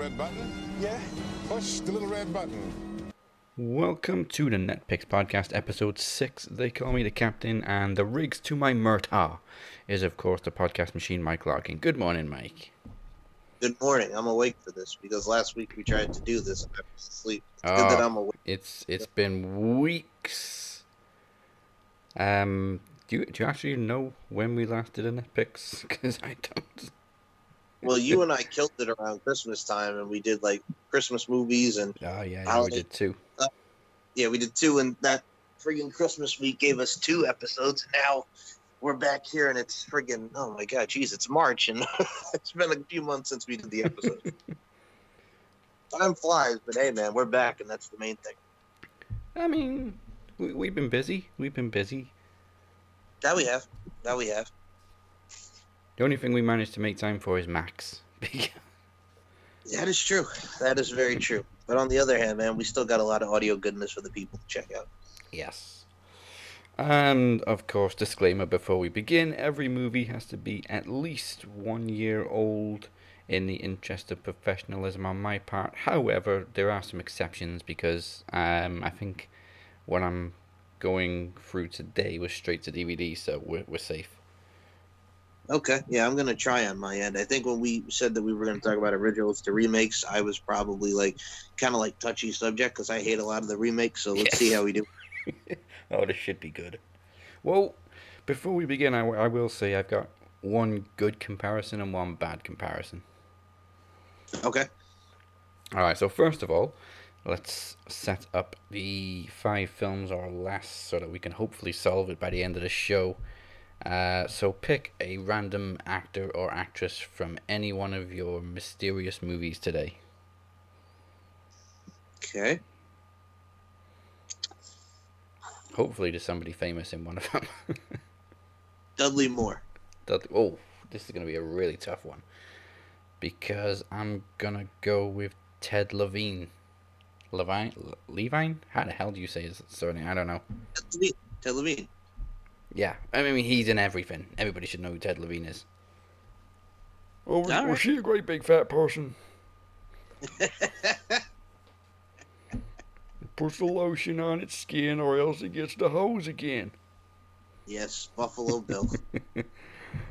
red button? Yeah, push the little red button. Welcome to the Netpicks podcast, episode 6. They call me the captain, and the rigs to my Murtaugh is, of course, the podcast machine, Mike Larkin. Good morning, Mike. Good morning. I'm awake for this because last week we tried to do this and I was asleep. It's good that I'm awake. It's been weeks. Do you actually know when we last did a Netpicks? Because I don't. Well, you and I killed it around Christmas time, and we did like Christmas movies and. Oh yeah, we did two. Yeah, we did two, and that friggin' Christmas week gave us 2 episodes. And now we're back here, and it's friggin' oh my god, geez, it's March, and it's been a few months since we did the episode. Time flies, but hey, man, we're back, and that's the main thing. I mean, we've been busy. That we have. The only thing we managed to make time for is Max. That is true. That is very true. But on the other hand, man, we still got a lot of audio goodness for the people to check out. Yes. And, of course, disclaimer before we begin, every movie has to be at least 1 year old in the interest of professionalism on my part. However, there are some exceptions because I think what I'm going through today was straight to DVD, so we're safe. Okay, yeah, I'm going to try on my end. I think when we said that we were going to talk about originals to remakes, I was probably kind of touchy subject because I hate a lot of the remakes, so let's see how we do. Oh, this should be good. Well, before we begin, I will say I've got one good comparison and one bad comparison. Okay. Alright, so first of all, let's set up the 5 films or less so that we can hopefully solve it by the end of the show. So pick a random actor or actress from any one of your mysterious movies today. Okay. Hopefully there's somebody famous in one of them. Dudley Moore. Oh, this is going to be a really tough one. Because I'm going to go with Ted Levine. Levine? How the hell do you say his surname? I don't know. Ted Levine. Yeah, I mean, he's in everything. Everybody should know who Ted Levine is. Oh, was she a great big fat person? Puts the lotion on its skin or else it gets the hose again. Yes, Buffalo Bill.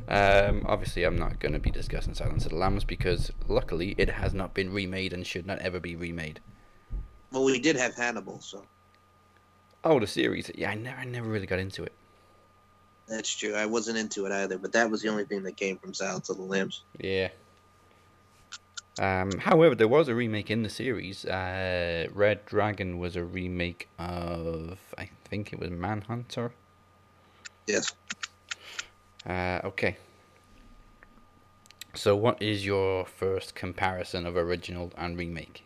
Obviously, I'm not going to be discussing Silence of the Lambs because, luckily, it has not been remade and should not ever be remade. Well, we did have Hannibal, so. Oh, the series. Yeah, I never really got into it. That's true. I wasn't into it either, but that was the only thing that came from Silence of the Lambs. Yeah. However, there was a remake in the series. Red Dragon was a remake of, I think it was Manhunter. Yes. Okay. So what is your first comparison of original and remake?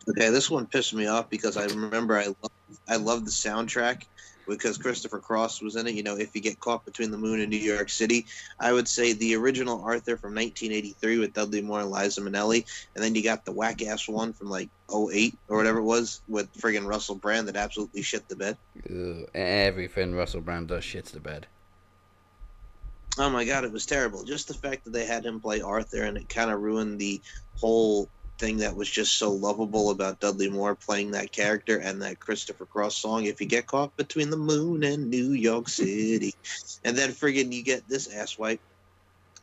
Okay, this one pissed me off because I remember I loved the soundtrack because Christopher Cross was in it. You know, If You Get Caught Between the Moon and New York City. I would say the original Arthur from 1983 with Dudley Moore and Liza Minnelli, and then you got the whack-ass one from 08 or whatever it was with friggin' Russell Brand that absolutely shit the bed. Everything Russell Brand does shits the bed. Oh my god, it was terrible. Just the fact that they had him play Arthur and it kind of ruined the whole thing that was just so lovable about Dudley Moore playing that character and that Christopher Cross song, If You Get Caught Between the Moon and New York City. And then friggin' you get this asswipe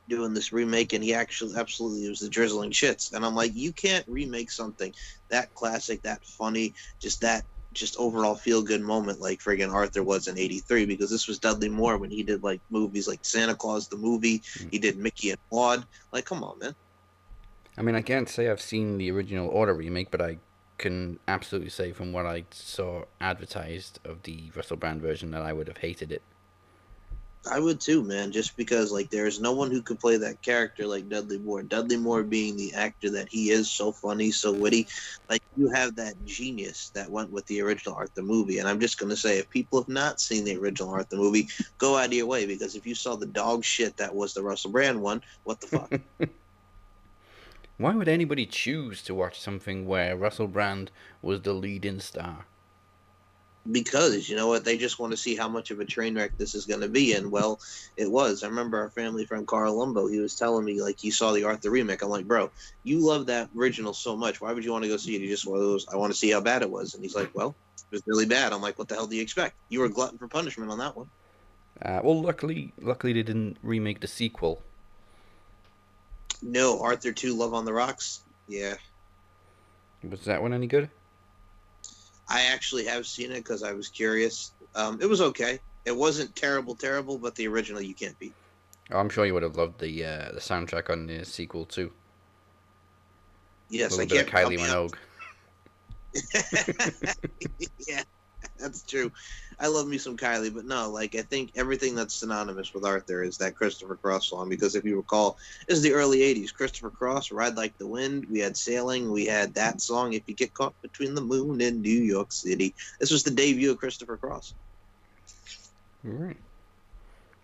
doing this remake and he actually absolutely was the drizzling shits. And I'm like, you can't remake something that classic, that funny, just overall feel-good moment like friggin' Arthur was in 83 because this was Dudley Moore when he did movies like Santa Claus the movie. He did Mickey and Claude. Come on, man. I mean, I can't say I've seen the original or the remake, but I can absolutely say from what I saw advertised of the Russell Brand version that I would have hated it. I would too, man, just because there's no one who could play that character like Dudley Moore. Dudley Moore being the actor that he is, so funny, so witty. You have that genius that went with the original Arthur movie. And I'm just going to say, if people have not seen the original Arthur movie, go out of your way, because if you saw the dog shit that was the Russell Brand one, what the fuck? Why would anybody choose to watch something where Russell Brand was the leading star? because you know what, they just want to see how much of a train wreck this is going to be, and well, it was. I remember our family friend Carl Lumbo, he was telling me like he saw the Arthur remake. I'm like, bro, you love that original so much, why would you want to go see it? He just was, I want to see how bad it was. And he's like, well, it was really bad. I'm like, what the hell do you expect? You were a glutton for punishment on that one. Well, luckily they didn't remake the sequel. No, Arthur 2 Love on the Rocks. Yeah, Was that one any good? I actually have seen it because I was curious. It was okay. It wasn't terrible, but the original you can't beat. Oh, I'm sure you would have loved the soundtrack on the sequel too. Yes, a little bit of Kylie Minogue. Yeah, that's true. I love me some Kylie, but no, like I think everything that's synonymous with Arthur is that Christopher Cross song, because if you recall, this is the early 80s. Christopher Cross, Ride Like the Wind, we had Sailing, we had that song, If You Get Caught Between the Moon and New York City. This was the debut of Christopher Cross. Right.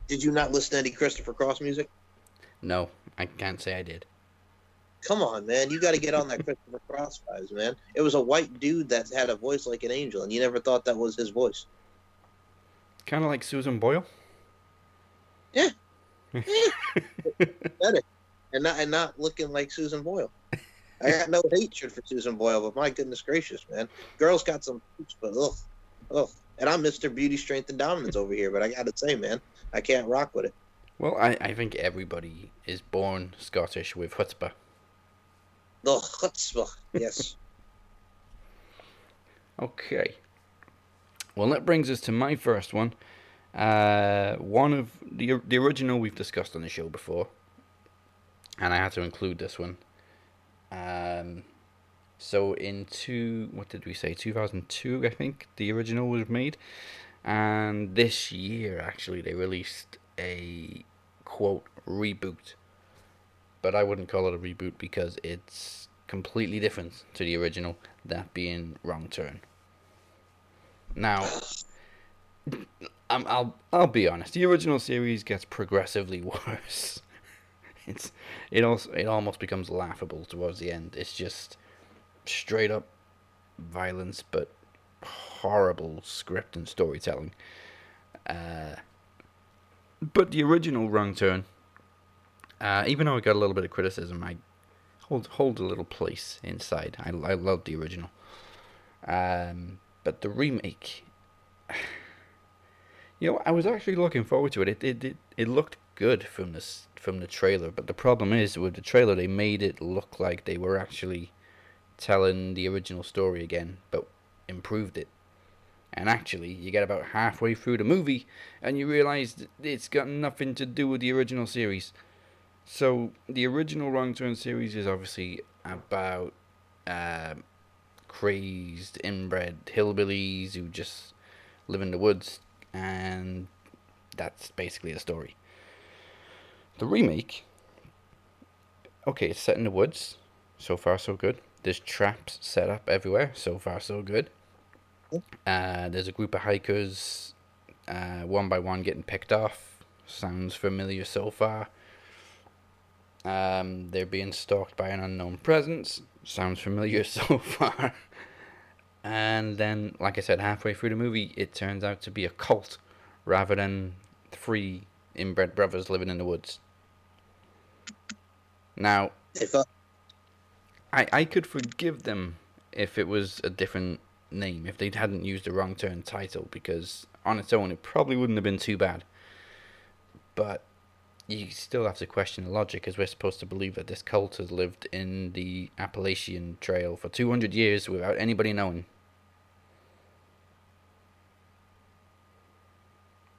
Did you not listen to any Christopher Cross music? No, I can't say I did. Come on, man. You got to get on that Christopher Cross vibes, man. It was a white dude that had a voice like an angel, and you never thought that was his voice. Kind of like Susan Boyle. Yeah. Better. And not looking like Susan Boyle. I got no hatred for Susan Boyle, but my goodness gracious, man. Girl's got some poops, but ugh. And I'm Mr. Beauty, Strength, and Dominance over here, but I got to say, man, I can't rock with it. Well, I think everybody is born Scottish with chutzpah. The chutzpah, yes. Okay. Well, that brings us to my first one. One of the original we've discussed on the show before, and I had to include this one. So in 2002, I think the original was made, and this year actually they released a quote reboot. But I wouldn't call it a reboot because it's completely different to the original, that being Wrong Turn. Now, I'll be honest. The original series gets progressively worse. It almost becomes laughable towards the end. It's just straight up violence, but horrible script and storytelling. But the original Wrong Turn, even though it got a little bit of criticism, I hold a little place inside. I love the original. But the remake, I was actually looking forward to it. It looked good from the trailer, but the problem is with the trailer they made it look like they were actually telling the original story again, but improved it. And actually, you get about halfway through the movie and you realize it's got nothing to do with the original series. So the original Wrong Turn series is obviously about crazed, inbred hillbillies who just live in the woods, and that's basically the story. The remake, okay, it's set in the woods. So far, so good. There's traps set up everywhere. So far, so good. There's a group of hikers, one by one, getting picked off. Sounds familiar so far. They're being stalked by an unknown presence. Sounds familiar so far. And then, like I said, halfway through the movie, it turns out to be a cult rather than 3 inbred brothers living in the woods. Now, I could forgive them if it was a different name, if they hadn't used the Wrong Turn title, because on its own it probably wouldn't have been too bad. But you still have to question the logic, as we're supposed to believe that this cult has lived in the Appalachian Trail for 200 years without anybody knowing.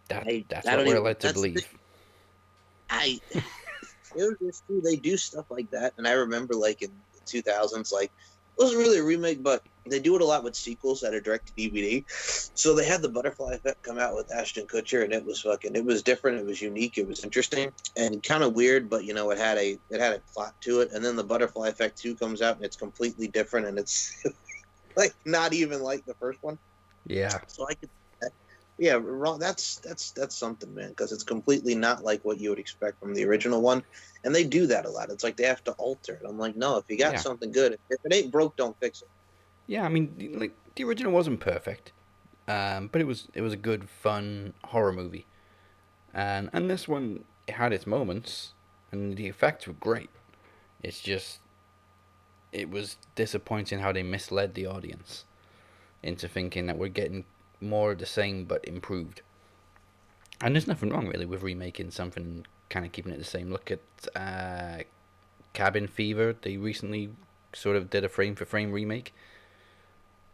That's what we're led to believe. They do stuff like that, and I remember like in the 2000s, like it wasn't really a remake, but they do it a lot with sequels that are direct to DVD. So they had the Butterfly Effect come out with Ashton Kutcher, and it was different, it was unique, it was interesting, and kind of weird, but it had a plot to it. And then the Butterfly Effect 2 comes out, and it's completely different, and it's like not even like the first one. Yeah. So I could. Yeah, wrong. That's something, man, because it's completely not like what you would expect from the original one, and they do that a lot. It's like they have to alter it. I'm like, no, if you got something good, if it ain't broke, don't fix it. Yeah, I mean, like the original wasn't perfect. But it was a good, fun horror movie. And this one, it had its moments, and the effects were great. It's just, it was disappointing how they misled the audience into thinking that we're getting more of the same but improved. And there's nothing wrong really with remaking something, kind of keeping it the same. Look at Cabin Fever. They recently sort of did a frame for frame remake.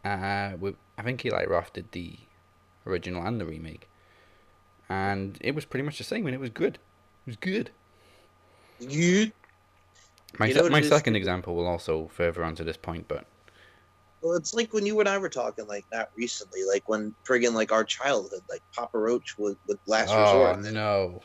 I think Eli Roth did the original and the remake, and it was pretty much the same, and it was good. It was good. Good. My second example will also further on to this point, but well, it's like when you and I were talking, like not recently, like when friggin' like our childhood, like Papa Roach with Last Resort. No.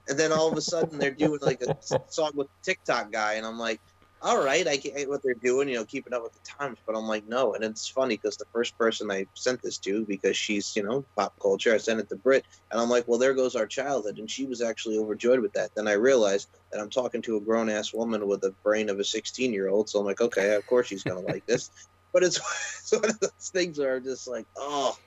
And then all of a sudden they're doing like a song with the TikTok guy, and I'm like, all right, I get what they're doing, keeping up with the times. But I'm like, no. And it's funny because the first person I sent this to, because she's, pop culture, I sent it to Britt. And I'm like, well, there goes our childhood. And she was actually overjoyed with that. Then I realized that I'm talking to a grown-ass woman with the brain of a 16-year-old. So I'm like, okay, of course she's going to like this. But it's one of those things where I'm just like, oh,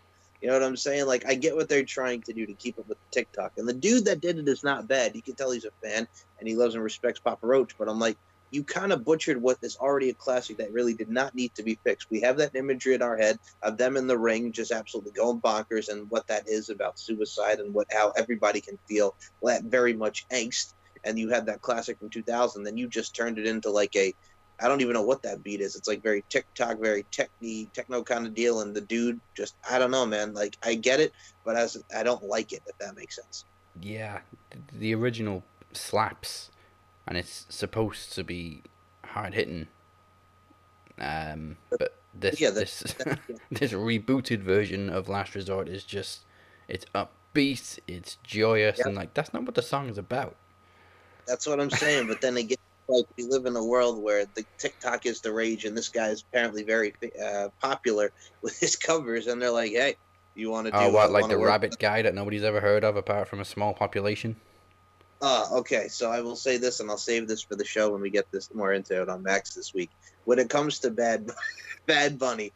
you know what I'm saying? Like, I get what they're trying to do to keep up with TikTok. And the dude that did it is not bad. You can tell he's a fan, and he loves and respects Papa Roach. But I'm like, you kind of butchered what is already a classic that really did not need to be fixed. We have that imagery in our head of them in the ring just absolutely going bonkers, and what that is about suicide and how everybody can feel that very much angst. And you have that classic from 2000. Then you just turned it into like I don't even know what that beat is. It's like very TikTok, very techno kind of deal. And the dude just, I don't know, man. Like, I get it, but I don't like it, if that makes sense. Yeah, the original slaps, and it's supposed to be hard hitting. But this this rebooted version of Last Resort is just, it's upbeat, it's joyous, and like that's not what the song is about. That's what I'm saying. But then again, like, we live in a world where the TikTok is the rage, and this guy is apparently very popular with his covers, and they're like, hey, you want to do like the rabbit guy that nobody's ever heard of apart from a small population? Okay, so I will say this, and I'll save this for the show when we get this more into it on Max this week. When it comes to Bad Bunny,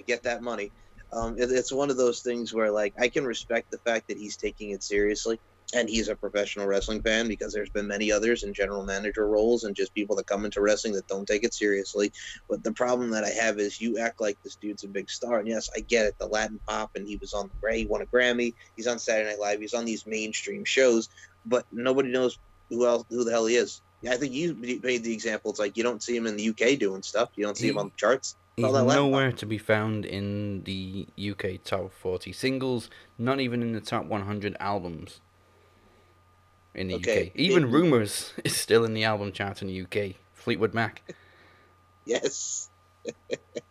get that money. It's one of those things where, like, I can respect the fact that he's taking it seriously, and he's a professional wrestling fan, because there's been many others in general manager roles and just people that come into wrestling that don't take it seriously. But the problem that I have is you act like this dude's a big star. And yes, I get it, the Latin pop, and he won a Grammy. He's on Saturday Night Live. He's on these mainstream shows, but nobody knows who the hell he is. I think you made the example. It's like you don't see him in the UK doing stuff. You don't see him on the charts. He's nowhere to be found in the UK top 40 singles, not even in the top 100 albums. In the UK. Even Rumours is still in the album chart in the UK. Fleetwood Mac. Yes.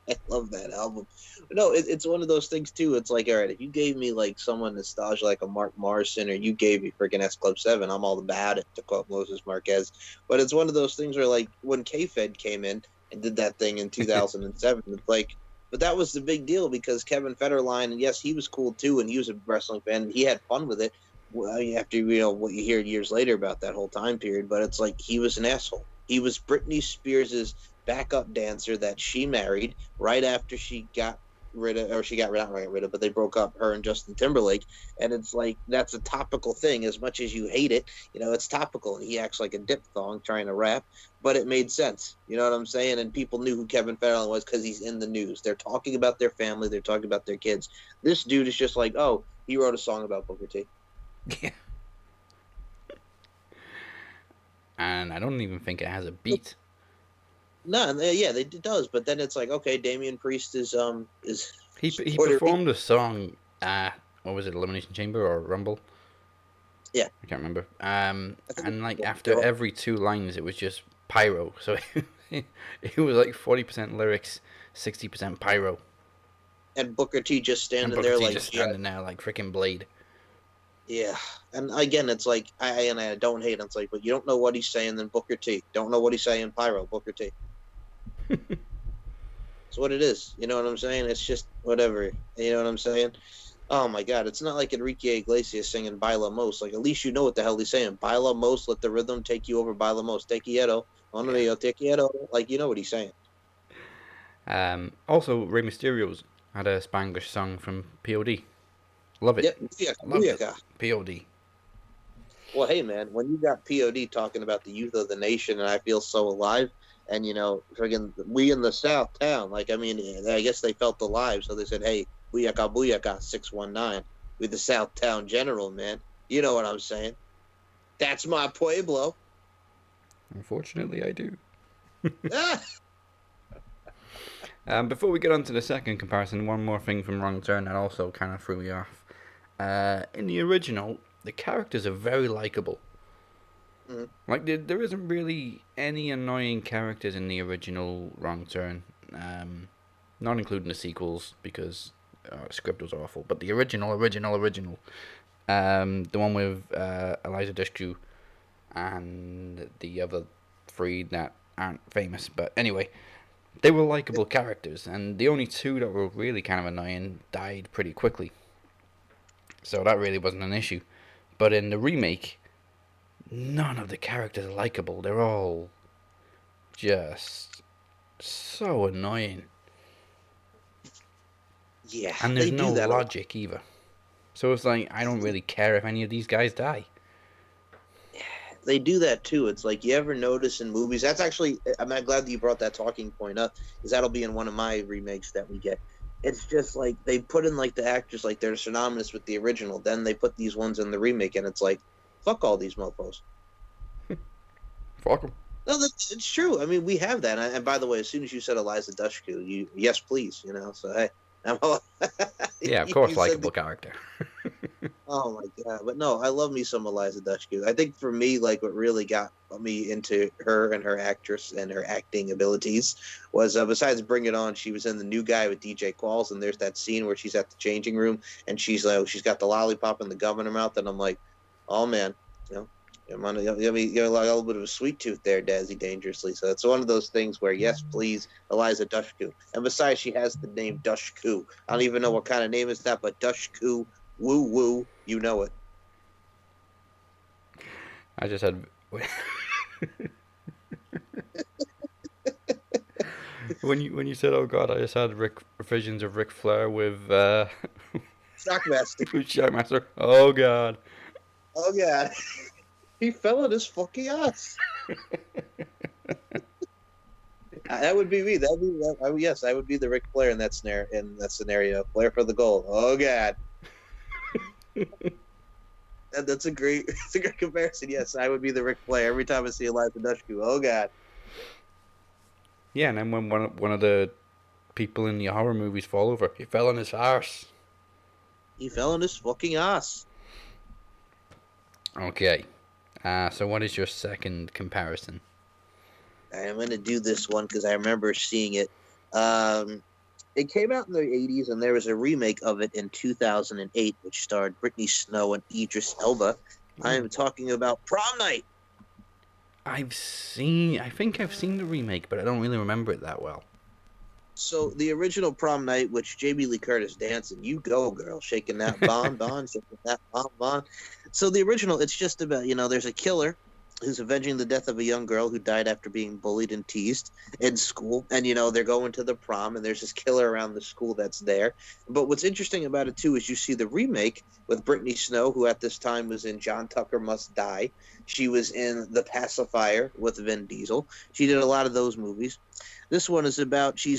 I love that album. No, it's one of those things, too. It's like, all right, if you gave me, like, someone nostalgia like a Mark Morrison, or you gave me freaking S Club 7, I'm all about it, to quote Moses Marquez. But it's one of those things where, like, when K-Fed came in and did that thing in 2007, it's like, but that was the big deal, because Kevin Federline, and yes, he was cool, too, and he was a wrestling fan, and he had fun with it. After what you hear years later about that whole time period, but it's like he was an asshole. He was Britney Spears' backup dancer that she married right after she got rid of, or she got not rid of, but they broke up, her and Justin Timberlake. And it's like, that's a topical thing. As much as you hate it, it's topical. And he acts like a diphthong trying to rap, but it made sense. You know what I'm saying? And people knew who Kevin Federline was because he's in the news. They're talking about their family. They're talking about their kids. This dude is just like, oh, he wrote a song about Booker T. Yeah. And I don't even think it has a beat. No, yeah, it does. But then it's like, okay, Damian Priest is he performed a song at, what was it, Elimination Chamber or Rumble? Yeah, I can't remember. And like after every two lines, it was just pyro. So it was like 40% lyrics, 60% pyro. And Booker T just standing there like freaking Blade. Yeah, and again, it's like I don't hate him. It's like, but you don't know what he's saying, then Booker T. Don't know what he's saying, pyro, Booker T. It's what it is. You know what I'm saying? It's just whatever. You know what I'm saying? Oh my God, it's not like Enrique Iglesias singing Baila Mos. Like, at least you know what the hell he's saying. Baila Mos, let the rhythm take you over. Baila Mos, te quiero, te quiero. Like, you know what he's saying. Also, Rey Mysterio's had a Spanglish song from POD. Love it. Yep. Love it. Booyaka. POD. Well, hey, man, when you got POD talking about the youth of the nation and I feel so alive, and, friggin' we in the South town, I guess they felt alive, so they said, hey, booyaka, booyaka, 619. We the South town general, man. You know what I'm saying? That's my pueblo. Unfortunately, I do. Ah! Before we get on to the second comparison, one more thing from Wrong Turn that also kind of threw me off. In the original, the characters are very likable. Mm-hmm. There isn't really any annoying characters in the original Wrong Turn. Not including the sequels, because the script was awful. But the original. The one with Eliza Dushku and the other three that aren't famous. But anyway, they were likable characters. And the only two that were really kind of annoying died pretty quickly. So that really wasn't an issue. But in the remake, none of the characters are likable. They're all just so annoying. Yeah, And there's they no do that logic either. So it's like, I don't really care if any of these guys die. They do that too. It's like, you ever notice in movies, that's actually, I'm glad that you brought that talking point up, because that'll be in one of my remakes that we get. It's just like, they put in the actors, they're synonymous with the original, then they put these ones in the remake, and it's like, fuck all these mofos. Fuck them. No, it's true. I mean, we have that. And by the way, as soon as you said Eliza Dushku, yes, please, so hey. Yeah, of course, you likable character. Oh my god! But no, I love me some Eliza Dushku. I think for me, what really got me into her and her actress and her acting abilities was, besides Bring It On, she was in The New Guy with DJ Qualls, and there's that scene where she's at the changing room and she's got the lollipop in the gum in her mouth, and I'm like, oh man, you got a little bit of a sweet tooth there, Dazzy Dangerously. So it's one of those things where, yes, please, Eliza Dushku. And besides, she has the name Dushku. I don't even know what kind of name is that, but Dushku, woo woo, you know it. I just had... when you said, oh god, I just had visions of Ric Flair with... Shockmaster. Shockmaster. Oh god. Oh god. He fell on his fucking ass. That would be me. Yes, I would be the Ric Flair in that scenario. Flair for the goal. Oh god. That's a great comparison. Yes, I would be the Ric Flair every time I see Eliza Dushku. Oh god. Yeah, and then when one of the people in the horror movies fall over, he fell on his arse. He fell on his fucking ass. Okay. So what is your second comparison? I'm going to do this one because I remember seeing it. It came out in the 80s, and there was a remake of it in 2008, which starred Brittany Snow and Idris Elba. I am talking about Prom Night. I think I've seen the remake, but I don't really remember it that well. So the original Prom Night, which Jamie Lee Curtis dancing, you go girl, shaking that bon, shaking that bon. So the original, it's just about, there's a killer who's avenging the death of a young girl who died after being bullied and teased in school. And, they're going to the prom, and there's this killer around the school that's there. But what's interesting about it, too, is you see the remake with Brittany Snow, who at this time was in John Tucker Must Die. She was in The Pacifier with Vin Diesel. She did a lot of those movies. This one is about, you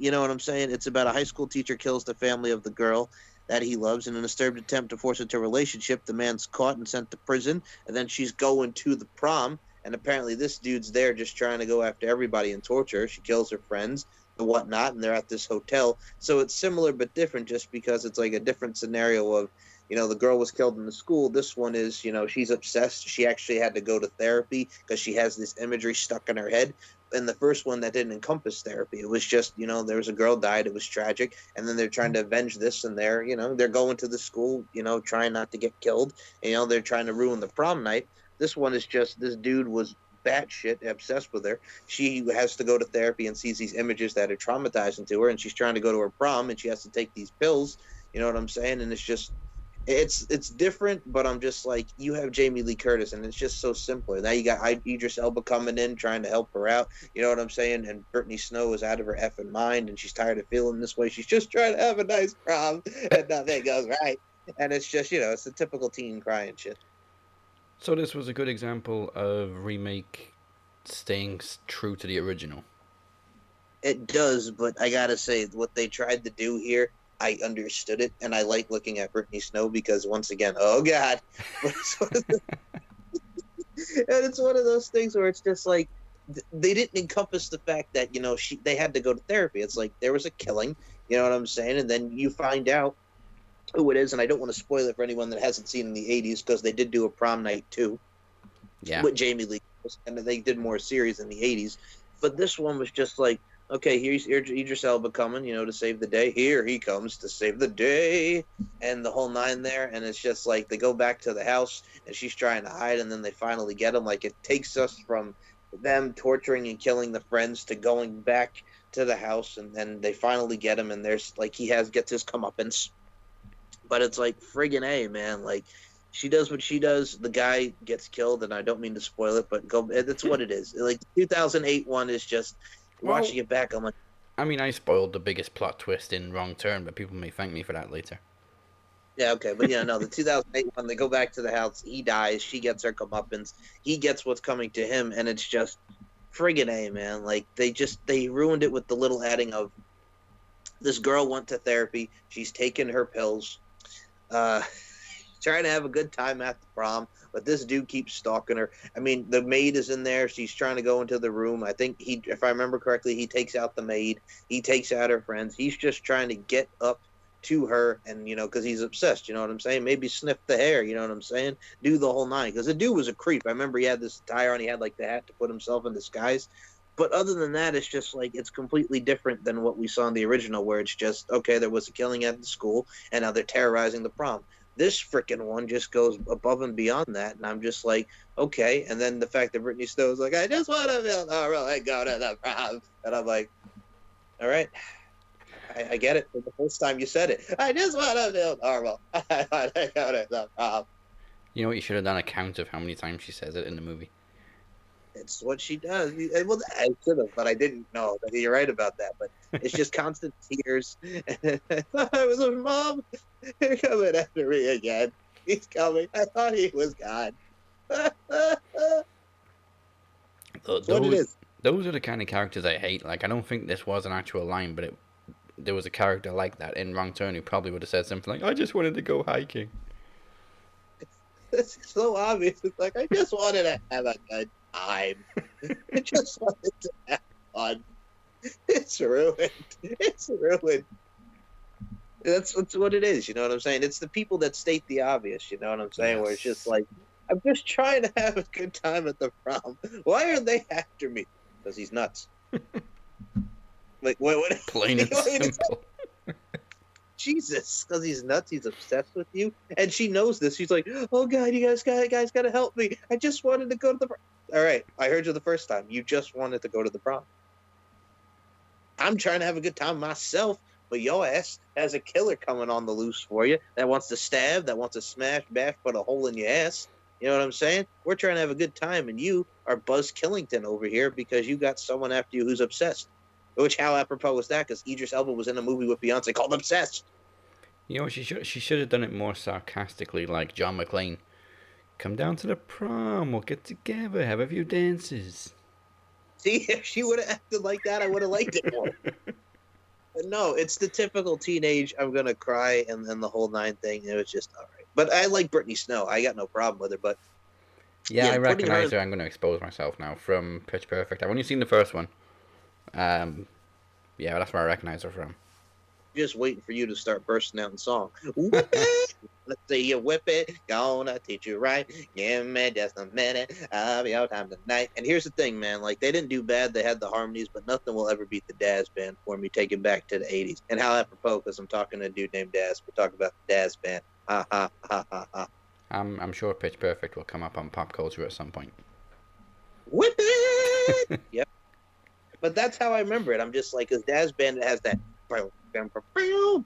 know what I'm saying? It's about a high school teacher kills the family of the girl that he loves in a disturbed attempt to force into a relationship. The man's caught and sent to prison, and then she's going to the prom, and apparently this dude's there just trying to go after everybody and torture her. She kills her friends and whatnot, and they're at this hotel. So it's similar but different just because it's like a different scenario of, the girl was killed in the school. This one is, she's obsessed. She actually had to go to therapy because she has this imagery stuck in her head. In the first one, that didn't encompass therapy. It was just, there was a girl died. It was tragic. And then they're trying to avenge this, and they're going to the school, trying not to get killed. They're trying to ruin the prom night. This one is just, this dude was batshit obsessed with her. She has to go to therapy and sees these images that are traumatizing to her, and she's trying to go to her prom, and she has to take these pills. You know what I'm saying? And it's just, It's different, but I'm just like, you have Jamie Lee Curtis, and it's just so simpler. Now you got Idris Elba coming in trying to help her out. You know what I'm saying? And Brittany Snow is out of her effing mind, and she's tired of feeling this way. She's just trying to have a nice prom, and nothing goes right. And it's just, it's the typical teen crying shit. So this was a good example of remake staying true to the original. It does, but I gotta say, what they tried to do here, I understood it, and I like looking at Brittany Snow because, once again, oh god, and it's one of those things where it's just like they didn't encompass the fact that they had to go to therapy. It's like there was a killing, you know what I'm saying, and then you find out who it is, and I don't want to spoil it for anyone that hasn't seen in the '80s because they did do a Prom night too, with Jamie Lee, and they did more series in the '80s, but this one was just like, okay, here's Idris Elba coming, to save the day. Here he comes to save the day, and the whole nine there. And it's just like they go back to the house, and she's trying to hide, and then they finally get him. Like, it takes us from them torturing and killing the friends to going back to the house, and then they finally get him, and there's like gets his comeuppance. But it's like, friggin' A, man. Like, she does what she does. The guy gets killed, and I don't mean to spoil it, but that's what it is. Like, the 2008 one is just. Watching it back, I'm like... I mean, I spoiled the biggest plot twist in Wrong Turn, but people may thank me for that later. Yeah, okay, but the 2008 one, they go back to the house, he dies, she gets her comeuppance, he gets what's coming to him, and it's just friggin' A, man. Like, they ruined it with the little adding of, this girl went to therapy, she's taking her pills, trying to have a good time at the prom, but this dude keeps stalking her. I mean, the maid is in there. She's trying to go into the room. I think if I remember correctly, he takes out the maid. He takes out her friends. He's just trying to get up to her, and, because he's obsessed, you know what I'm saying? Maybe sniff the hair, you know what I'm saying? Do the whole nine. Because the dude was a creep. I remember he had this attire on. He had, like, the hat to put himself in disguise. But other than that, it's just, like, it's completely different than what we saw in the original, where it's just, okay, there was a killing at the school, and now they're terrorizing the prom. This freaking one just goes above and beyond that, and I'm just like, okay. And then the fact that Brittany Snow's like, I just want to feel normal and go to the prom. And I'm like, all right, I get it. For the first time you said it, I just want to feel normal. I want to go to the prom. You know what? You should have done a count of how many times she says it in the movie. It's what she does. Well, I should have, but I didn't know. You're right about that. But it's just constant tears. I thought I was with Mom. They're coming after me again. He's coming. I thought he was gone. Those are the kind of characters I hate. Like, I don't think this was an actual line, but there was a character like that in Wrong Turn who probably would have said something like, I just wanted to go hiking. It's so obvious. It's like, I just wanted to have a good time. I just wanted to have fun. It's ruined. It's ruined. That's what it is, you know what I'm saying? It's the people that state the obvious, you know what I'm saying? Yes. Where it's just like, I'm just trying to have a good time at the prom. Why are they after me? Because he's nuts. Like, what? Plain and simple. Jesus, because he's nuts, he's obsessed with you, and she knows this. She's like, "Oh God, you guys gotta help me. I just wanted to go to the prom." All right, I heard you the first time. You just wanted to go to the prom. I'm trying to have a good time myself, but your ass has a killer coming on the loose for you that wants to stab, that wants to smash, bash, put a hole in your ass. You know what I'm saying? We're trying to have a good time, and you are Buzz Killington over here because you got someone after you who's obsessed. Which, how apropos was that? Because Idris Elba was in a movie with Beyonce called Obsessed. You know, she should have done it more sarcastically, like John McClane. Come down to the prom, we'll get together, have a few dances. See, if she would have acted like that, I would have liked it more. But no, it's the typical teenage, I'm going to cry, and then the whole nine thing. It was just all right. But I like Brittany Snow. I got no problem with her, but... Yeah, I recognize her. I'm going to expose myself now from Pitch Perfect. I've only seen the first one. Yeah, that's where I recognize her from. Just waiting for you to start bursting out in song. Whip it! Let's see you whip it. Gonna teach you right. Give me just a minute. I'll be your time tonight. And here's the thing, man. Like, they didn't do bad. They had the harmonies, but nothing will ever beat the Daz Band for me. Take it back to the 80s. And how apropos, because I'm talking to a dude named Daz. We're talking about the Daz Band. Ha, ha, ha, ha, ha. I'm sure Pitch Perfect will come up on pop culture at some point. Whip it! Yep. But that's how I remember it. I'm just like, because Daz Band has that and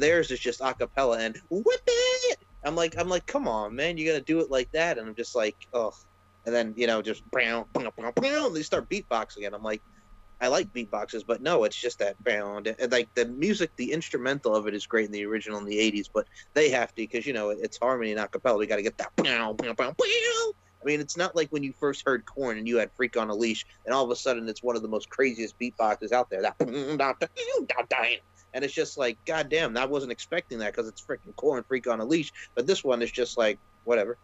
theirs is just a cappella and whip it. I'm like, come on, man, you gotta do it like that, and I'm just like, oh, and then just and they start beatboxing again. I'm like, I like beatboxes, but no, it's just that and like the music, the instrumental of it is great in the original in the '80s, but they have to because it's harmony and acapella. We got to get that. I mean, it's not like when you first heard Korn and you had "Freak on a Leash," and all of a sudden it's one of the most craziest beatboxes out there. That and it's just like, goddamn, I wasn't expecting that because it's freaking Korn, "Freak on a Leash," but this one is just like whatever.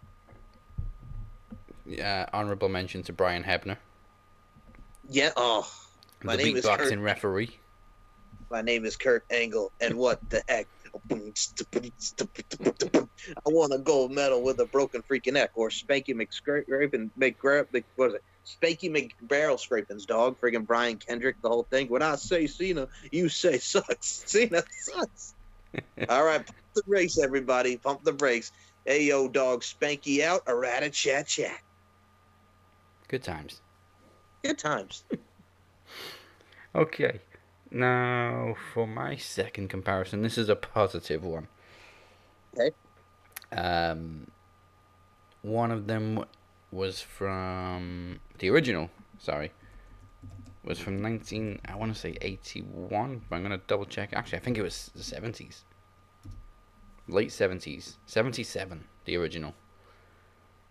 Yeah, honorable mention to Brian Hebner. Yeah. Oh. The beatboxing referee. My name is Kurt Angle, and what the heck? I won a gold medal with a broken freaking neck, or Spanky McScraping, what is it? Spanky McBarrel Scrapings, dog. Friggin' Brian Kendrick, the whole thing. When I say Cena, you say sucks. Cena sucks. All right, pump the brakes, everybody. Pump the brakes. Hey, yo, dog, Spanky out, a rat-a-chat-chat. Good times. Good times. Okay, now for my second comparison, this is a positive one. Okay. One of them was from the original. Was from I want to say 81, but I'm gonna double check. Actually, I think it was the 70s, late 70s, 77, the original,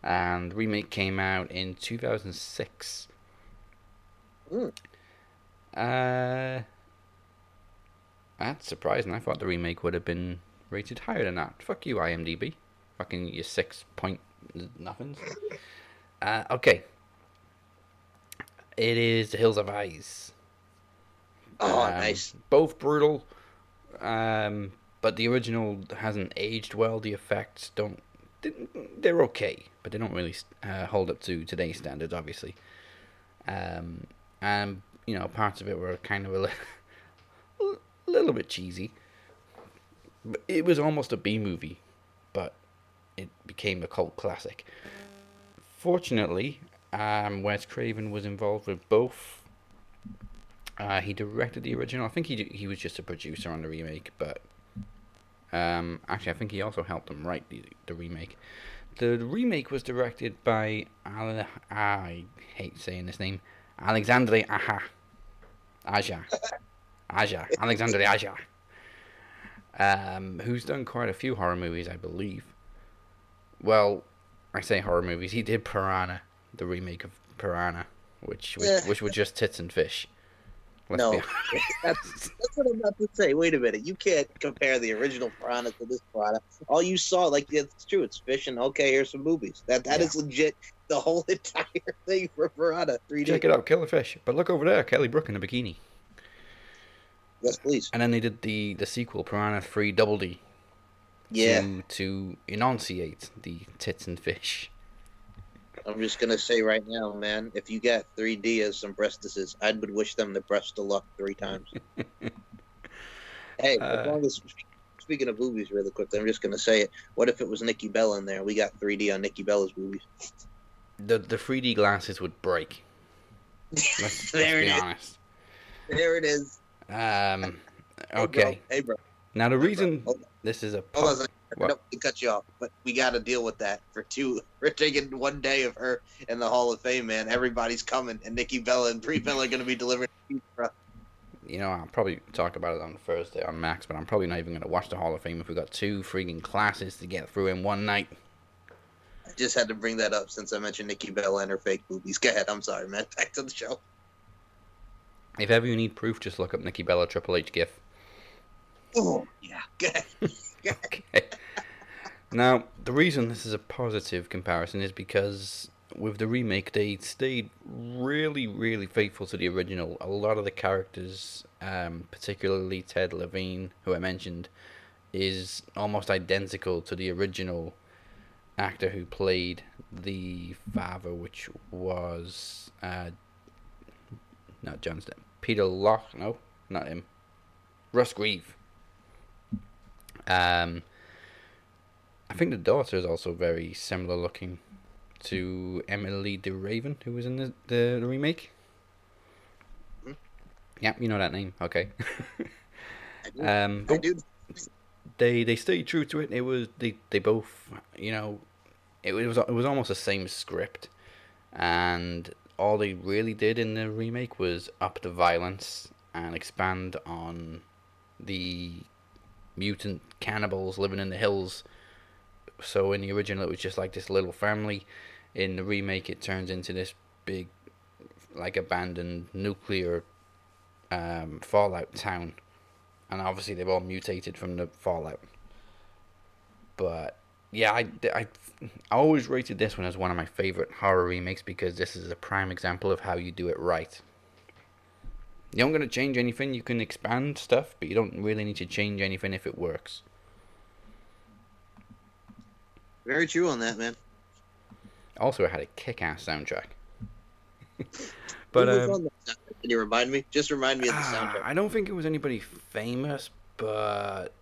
and the remake came out in 2006. That's surprising. I thought the remake would have been rated higher than that. Fuck you, IMDb. Fucking your 6 point nothings. Okay. It is The Hills Have Eyes. Oh, nice. Both brutal, but the original hasn't aged well. The effects they're okay, but they don't really hold up to today's standards, obviously. And parts of it were kind of a little bit cheesy. But it was almost a B movie, but it became a cult classic. Fortunately, Wes Craven was involved with both. He directed the original. I think he was just a producer on the remake, but actually I think he also helped them write the remake. The remake was directed by I hate saying this name, Alexandre Aja, Alexandre Aja, who's done quite a few horror movies, I believe. Well, I say horror movies. He did Piranha, the remake of Piranha, which were just tits and fish. No, that's what I'm about to say. Wait a minute, you can't compare the original Piranha to this Piranha. All you saw, it's true, it's fish, and okay, here's some movies. That is legit. The whole entire thing for Piranha 3D. Check it out, killer fish. But look over there, Kelly Brook in a bikini. Yes, please. And then they did the sequel, Piranha 3 Double D. Yeah. To enunciate the tits and fish. I'm just gonna say right now, man, if you got 3D as some breastises, I would wish them the breast of luck 3 times. Hey, as long as, speaking of movies really quickly, I'm just gonna say it. What if it was Nikki Bella in there? We got 3D on Nikki Bella's movies. The 3D glasses would break. Let's be honest. There it is. Okay. Hey, bro. Now the reason this is a hold on a second. I don't mean to cut you off, but we got to deal with that We're taking one day of her in the Hall of Fame, man. Everybody's coming, and Nikki Bella and Brie Bella are going to be delivering. I'll probably talk about it on Thursday on Max, but I'm probably not even going to watch the Hall of Fame if we got 2 freaking classes to get through in one night. I just had to bring that up since I mentioned Nikki Bella and her fake movies. Go ahead. I'm sorry, man. Back to the show. If ever you need proof, just look up Nikki Bella Triple H GIF. Oh, yeah. Go ahead. Okay. Now, the reason this is a positive comparison is because with the remake, they stayed really, really faithful to the original. A lot of the characters, particularly Ted Levine, who I mentioned, is almost identical to the original actor who played the father, which was not John Step, Peter Locke. No, not him. Russ Grieve. I think the daughter is also very similar looking to Emily DeRaven, who was in the remake. Yeah, you know that name. Okay. I do. I But do. they stayed true to it. It was they both, it was almost the same script, and all they really did in the remake was up the violence and expand on the mutant cannibals living in the hills. So in the original, it was just like this little family. In the remake, it turns into this big, like abandoned nuclear fallout town, and obviously they've all mutated from the fallout. But yeah, I always rated this one as one of my favorite horror remakes because this is a prime example of how you do it right. You don't going to change anything. You can expand stuff, but you don't really need to change anything if it works. Very true on that, man. Also, it had a kick-ass soundtrack. Who But was on that soundtrack? Can you remind me? Just remind me of the soundtrack. I don't think it was anybody famous, but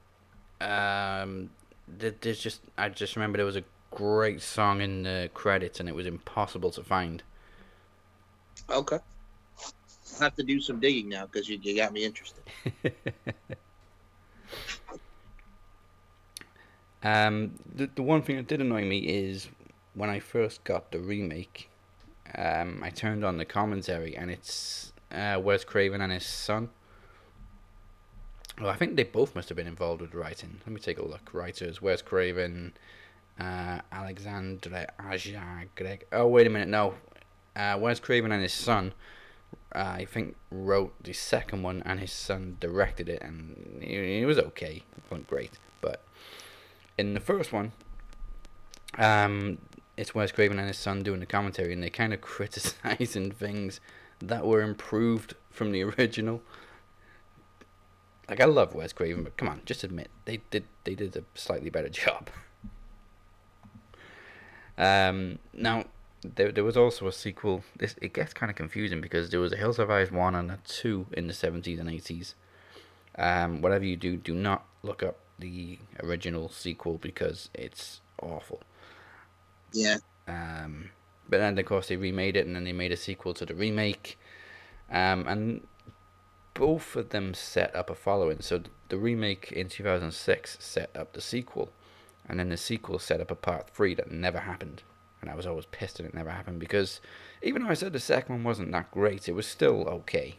there's just I just remember there was a great song in the credits, and it was impossible to find. Okay. I'll have to do some digging now because you got me interested. The one thing that did annoy me is when I first got the remake, I turned on the commentary and it's Wes Craven and his son. Well, I think they both must have been involved with writing. Let me take a look. Writers: Wes Craven, Alexandre Aja, Greg. Oh, wait a minute. No, Wes Craven and his son, I think, wrote the second one, and his son directed it, and it was okay. It wasn't great, but in the first one, it's Wes Craven and his son doing the commentary, and they kind of criticizing things that were improved from the original. Like, I love Wes Craven, but come on, just admit they did a slightly better job. Now, there was also a sequel. It gets kind of confusing because there was a Hills Have Eyes 1 and a 2 in the 70s and 80s. Whatever you do, do not look up the original sequel because it's awful. Yeah. But then, of course, they remade it, and then they made a sequel to the remake. And both of them set up a following. So the remake in 2006 set up the sequel, and then the sequel set up a part 3 that never happened. And I was always pissed that it never happened because even though I said the second one wasn't that great, it was still okay.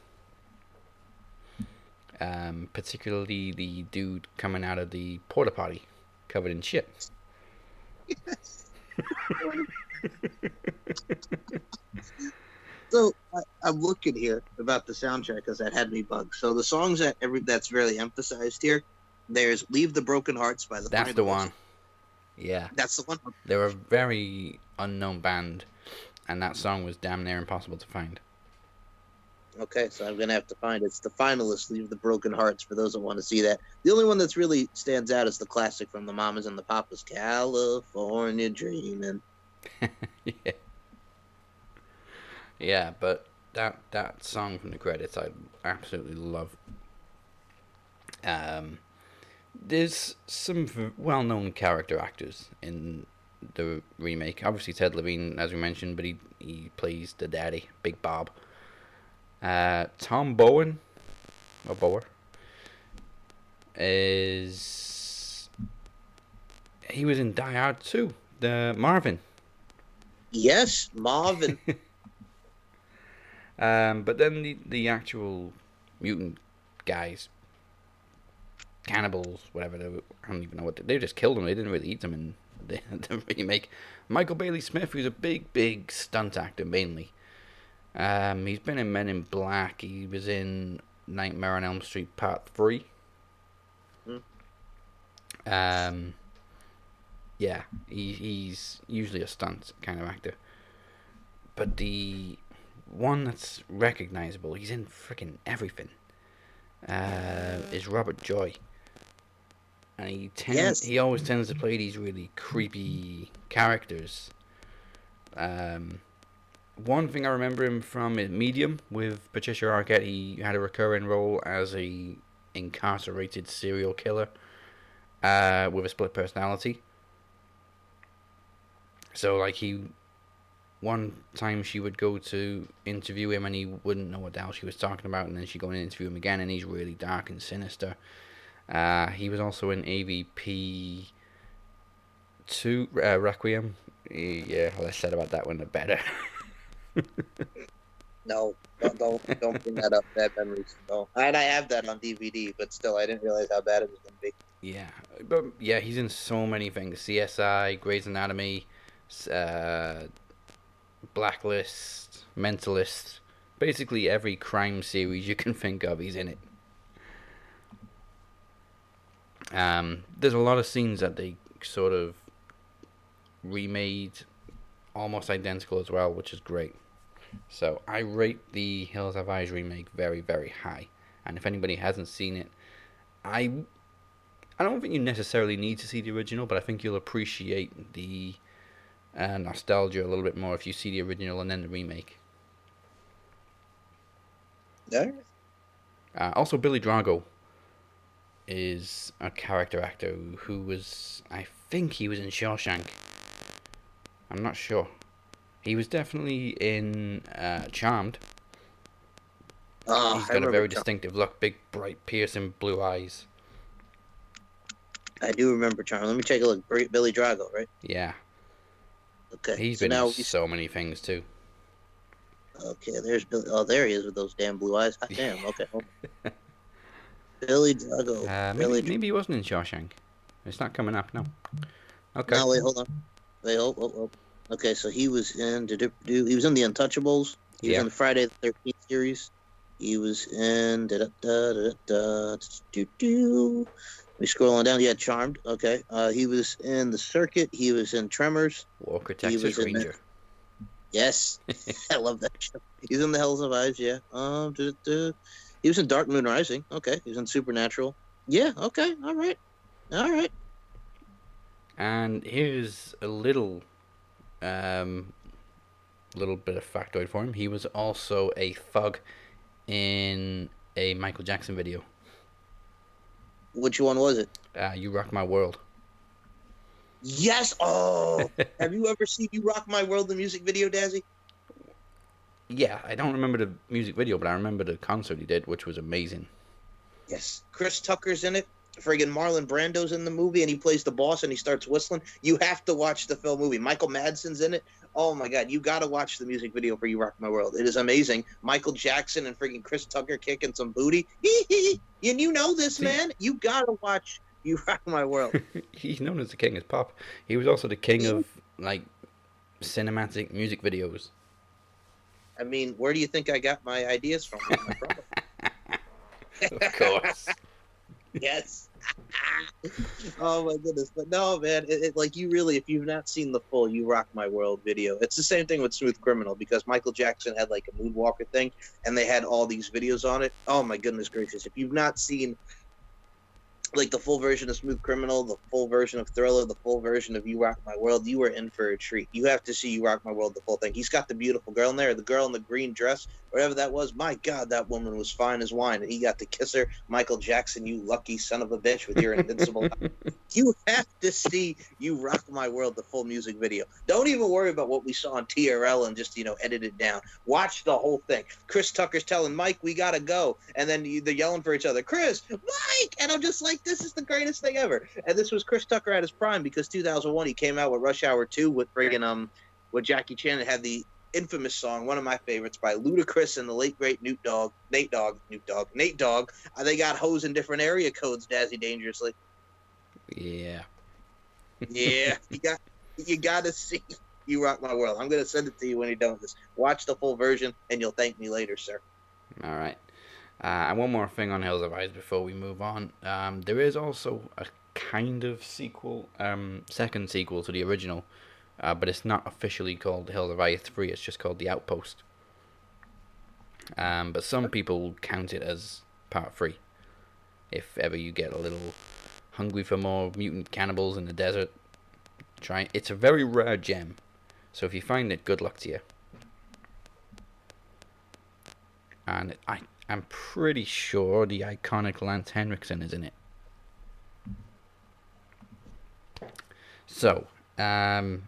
Particularly the dude coming out of the porta potty covered in shit. So I'm looking here about the soundtrack because that had me bugged. So the songs that's really emphasized here, there's "Leave the Broken Hearts" by the. That's the one. Yeah. That's the one. They were a very unknown band, and that song was damn near impossible to find. Okay, so I'm gonna have to find it. It's the finalists, "Leave the Broken Hearts," for those that want to see that. The only one that's really stands out is the classic from the Mamas and the Papas, "California Dreamin'." Yeah. Yeah, but that song from the credits I absolutely love. There's some well-known character actors in the remake. Obviously Ted Levine, as we mentioned, but he plays the daddy, Big Bob. Tom Bowen, or Bower, he was in Die Hard 2, the Marvin. Yes, Marvin. But then the actual mutant guys, cannibals, whatever, I don't even know what they just killed them. They didn't really eat them in the remake. Michael Bailey Smith, who's a big stunt actor mainly. He's been in Men in Black. He was in Nightmare on Elm Street Part 3. Yeah, he's usually a stunt kind of actor. But the one that's recognizable, he's in freaking everything, is Robert Joy. And he always tends to play these really creepy characters. One thing I remember him from is Medium with Patricia Arquette. He had a recurring role as a incarcerated serial killer with a split personality. So like he one time she would go to interview him and he wouldn't know what the hell she was talking about, and then she'd go and interview him again and he's really dark and sinister. He was also in AVP 2 Requiem. Yeah, less said about that one, the better. No, don't bring that up. Bad memories. No, and I have that on DVD, but still, I didn't realize how bad it was going to be. Yeah, but yeah, he's in so many things: CSI, Grey's Anatomy, Blacklist, Mentalist. Basically, every crime series you can think of, he's in it. There's a lot of scenes that they sort of remade almost identical as well, which is great. So I rate the Hills Have Eyes remake very, very high. And if anybody hasn't seen it, I don't think you necessarily need to see the original, but I think you'll appreciate the nostalgia a little bit more if you see the original and then the remake. Yeah. Also, Billy Drago is a character actor who was, I think he was in Shawshank. I'm not sure. He was definitely in Charmed. He's got a very distinctive look, big, bright, piercing blue eyes. I do remember Charmed. Let me take a look. Billy Drago, right? Yeah. Okay. He's been in so many things too. Okay, there's Billy. Oh, there he is with those damn blue eyes. Hot damn. Okay. Billy Drago. Maybe he wasn't in Shawshank. It's not coming up, no. Okay. No, wait, hold on. Wait, oh. Okay, so he was in. He was in the Untouchables. He was in the Friday the 13th series. He was in. We scrolling down. Yeah, Charmed. Okay. He was in The Circuit. He was in Tremors. Walker, Texas Ranger. Yes, I love that show. He's in The Hills Have Eyes. Yeah. He was in Dark Moon Rising. Okay. He was in Supernatural. Yeah. Okay. All right. And here's a little bit of factoid for him. He was also a thug in a Michael Jackson video. Which one was it? You Rock My World. Yes. Oh, have you ever seen You Rock My World, the music video, Dazzy? Yeah, I don't remember the music video, but I remember the concert he did, which was amazing. Yes. Chris Tucker's in it. Friggin' Marlon Brando's in the movie, and he plays the boss, and he starts whistling. You have to watch the film movie. Michael Madsen's in it. Oh, my God. You got to watch the music video for You Rock My World. It is amazing. Michael Jackson and friggin' Chris Tucker kicking some booty. And you know this, man. You got to watch You Rock My World. He's known as the king of pop. He was also the king of, like, cinematic music videos. I mean, where do you think I got my ideas from? Of course. Yes. Oh my goodness. But no, man, like, you really, if you've not seen the full You Rock My World video, it's the same thing with Smooth Criminal, because Michael Jackson had like a Moonwalker thing and they had all these videos on it. Oh my goodness gracious. If you've not seen like the full version of Smooth Criminal, the full version of Thriller, the full version of You Rock My World, you are in for a treat. You have to see You Rock My World, the full thing. He's got the beautiful girl in there, the girl in the green dress, whatever that was. My God, that woman was fine as wine, and he got to kiss her. Michael Jackson, you lucky son of a bitch with your invincible. You have to see You Rock My World, the full music video. Don't even worry about what we saw on TRL and just, edit it down. Watch the whole thing. Chris Tucker's telling Mike, we got to go. And then they're yelling for each other, Chris, Mike! And I'm just like, this is the greatest thing ever. And this was Chris Tucker at his prime, because 2001 he came out with Rush Hour 2 with friggin' with Jackie Chan, and had the infamous song, one of my favorites, by Ludacris and the late great Nate Dogg. They got hoes in different area codes, Dazzy Dangerously. Yeah. Yeah. You gotta see You Rock My World. I'm gonna send it to you when you're done with this. Watch the full version and you'll thank me later, sir. All right. And one more thing on Hills of Eyes before we move on. There is also a kind of sequel, second sequel to the original, but it's not officially called Hills of Eyes 3, it's just called The Outpost. But some people count it as part 3. If ever you get a little hungry for more mutant cannibals in the desert, try it. It's a very rare gem, so if you find it, good luck to you. And I'm pretty sure the iconic Lance Henriksen is in it. So, I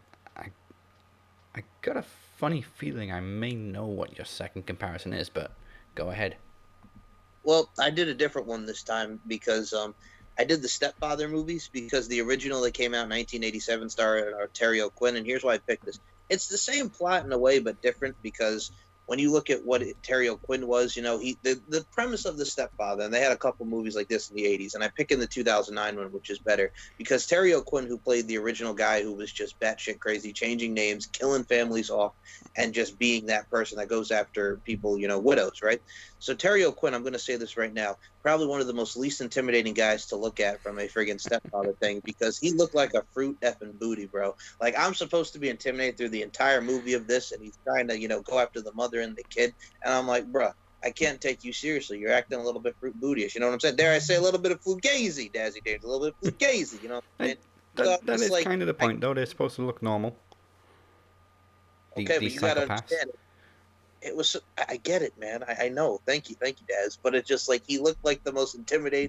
got a funny feeling I may know what your second comparison is, but go ahead. Well, I did a different one this time because I did the Stepfather movies because the original that came out in 1987 starred Terry O'Quinn, and here's why I picked this. It's the same plot in a way, but different because when you look at what Terry O'Quinn was, the premise of the Stepfather, and they had a couple movies like this in the 80s, and I pick in the 2009 one, which is better, because Terry O'Quinn, who played the original guy who was just batshit crazy, changing names, killing families off, and just being that person that goes after people, widows, right? So Terry O'Quinn, I'm going to say this right now, probably one of the most least intimidating guys to look at from a friggin' Stepfather thing, because he looked like a fruit effing booty, bro. Like, I'm supposed to be intimidated through the entire movie of this, and he's trying to, go after the mother and the kid, and I'm like, bro, I can't take you seriously. You're acting a little bit fruit bootyish, you know what I'm saying? Dare I say a little bit of fugazi, Dazzy Days, a little bit of fugazi, you know what I'm saying? That is like, kind of the point, though. They're supposed to look normal. Okay, but you gotta understand it. It was, I get it, man. I know. Thank you, Daz. But it's just like he looked like the most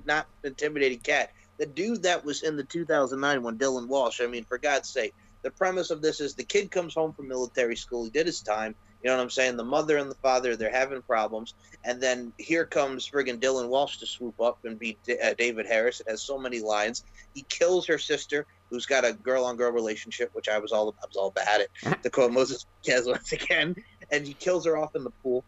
not intimidating cat. The dude that was in the 2009 one, Dylan Walsh. I mean, for God's sake, the premise of this is the kid comes home from military school. He did his time. You know what I'm saying? The mother and the father, they're having problems. And then here comes friggin' Dylan Walsh to swoop up and beat David Harris. It has so many lines. He kills her sister, who's got a girl-on-girl relationship, which I was all about it. To quote Moses Kez once again. And he kills her off in the pool.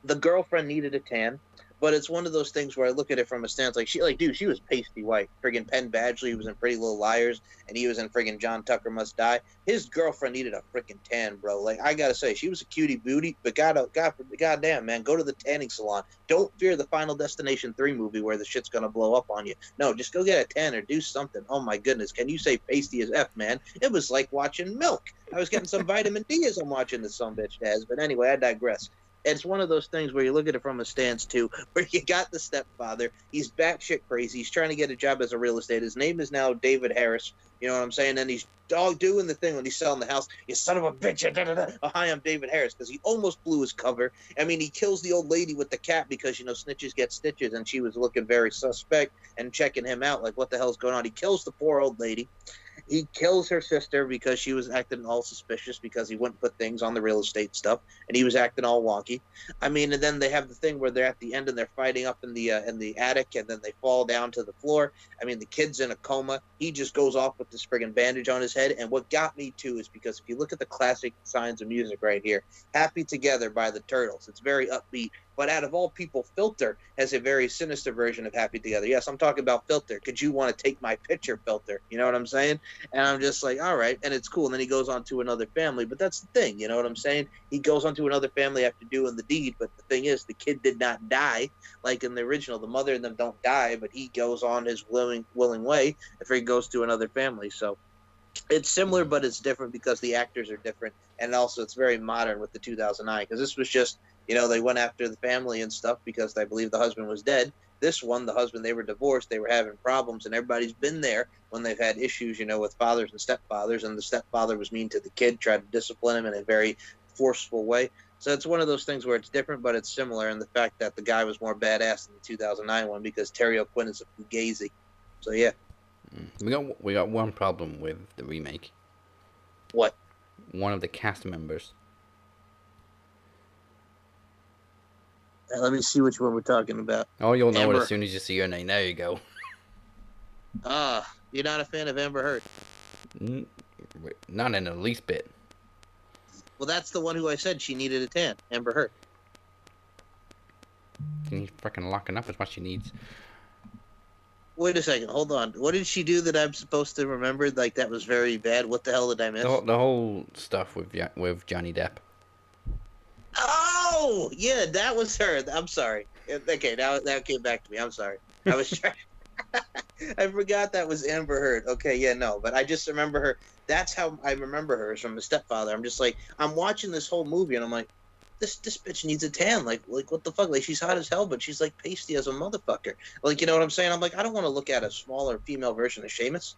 The girlfriend needed a tan. But it's one of those things where I look at it from a stance like, she was pasty white. Friggin' Penn Badgley was in Pretty Little Liars, and he was in friggin' John Tucker Must Die. His girlfriend needed a friggin' tan, bro. Like, I gotta say, she was a cutie booty, but goddamn, man, go to the tanning salon. Don't fear the Final Destination 3 movie where the shit's gonna blow up on you. No, just go get a tan or do something. Oh my goodness, can you say pasty as F, man? It was like watching milk. I was getting some vitamin D as I'm watching this sumbitch, Daz. But anyway, I digress. It's one of those things where you look at it from a stance, too, where you got the stepfather. He's batshit crazy. He's trying to get a job as a real estate. His name is now David Harris. You know what I'm saying? And he's all doing the thing when he's selling the house. You son of a bitch. Oh, hi, I'm David Harris, because he almost blew his cover. I mean, he kills the old lady with the cat because, snitches get stitches, and she was looking very suspect and checking him out like, what the hell's going on? He kills the poor old lady. He kills her sister because she was acting all suspicious because he wouldn't put things on the real estate stuff, and he was acting all wonky. I mean, and then they have the thing where they're at the end and they're fighting up in the attic, and then they fall down to the floor. I mean, the kid's in a coma. He just goes off with this friggin' bandage on his head. And what got me too is because if you look at the classic Signs of Music right here, "Happy Together" by the Turtles, it's very upbeat. But out of all people, Filter has a very sinister version of Happy Together. Yes, I'm talking about Filter. Could you want to take my picture, Filter? You know what I'm saying? And I'm just like, all right. And it's cool. And then he goes on to another family. But that's the thing. You know what I'm saying? He goes on to another family after doing the deed. But the thing is, the kid did not die. Like in the original, the mother and them don't die. But he goes on his willing way if he goes to another family. So it's similar, but it's different because the actors are different. And also it's very modern with the 2009. Because this was just... they went after the family and stuff because they believed the husband was dead. This one, the husband, they were divorced. They were having problems, and everybody's been there when they've had issues, with fathers and stepfathers. And the stepfather was mean to the kid, tried to discipline him in a very forceful way. So it's one of those things where it's different, but it's similar in the fact that the guy was more badass than the 2009 one because Terry O'Quinn is a fugazi. So, yeah. We got one problem with the remake. What? One of the cast members. Let me see which one we're talking about. Oh, you'll know Amber. it as soon as you see her name. There you go. You're not a fan of Amber Heard? Not in the least bit. Well, that's the one who I said she needed a tan. Amber Heard. She needs freaking locking up is what she needs. Wait a second. Hold on. What did she do that I'm supposed to remember? Like, that was very bad? What the hell did I miss? The whole stuff with Johnny Depp. Oh, yeah, that was her. I'm sorry. Okay, now that came back to me. I'm sorry. I was trying. I forgot that was Amber Heard. Okay, yeah, no, but I just remember her. That's how I remember her, is from The Stepfather. I'm just like, I'm watching this whole movie, and I'm like, this bitch needs a tan. Like what the fuck? Like, she's hot as hell, but she's like pasty as a motherfucker. Like, you know what I'm saying? I'm like, I don't want to look at a smaller female version of Seamus.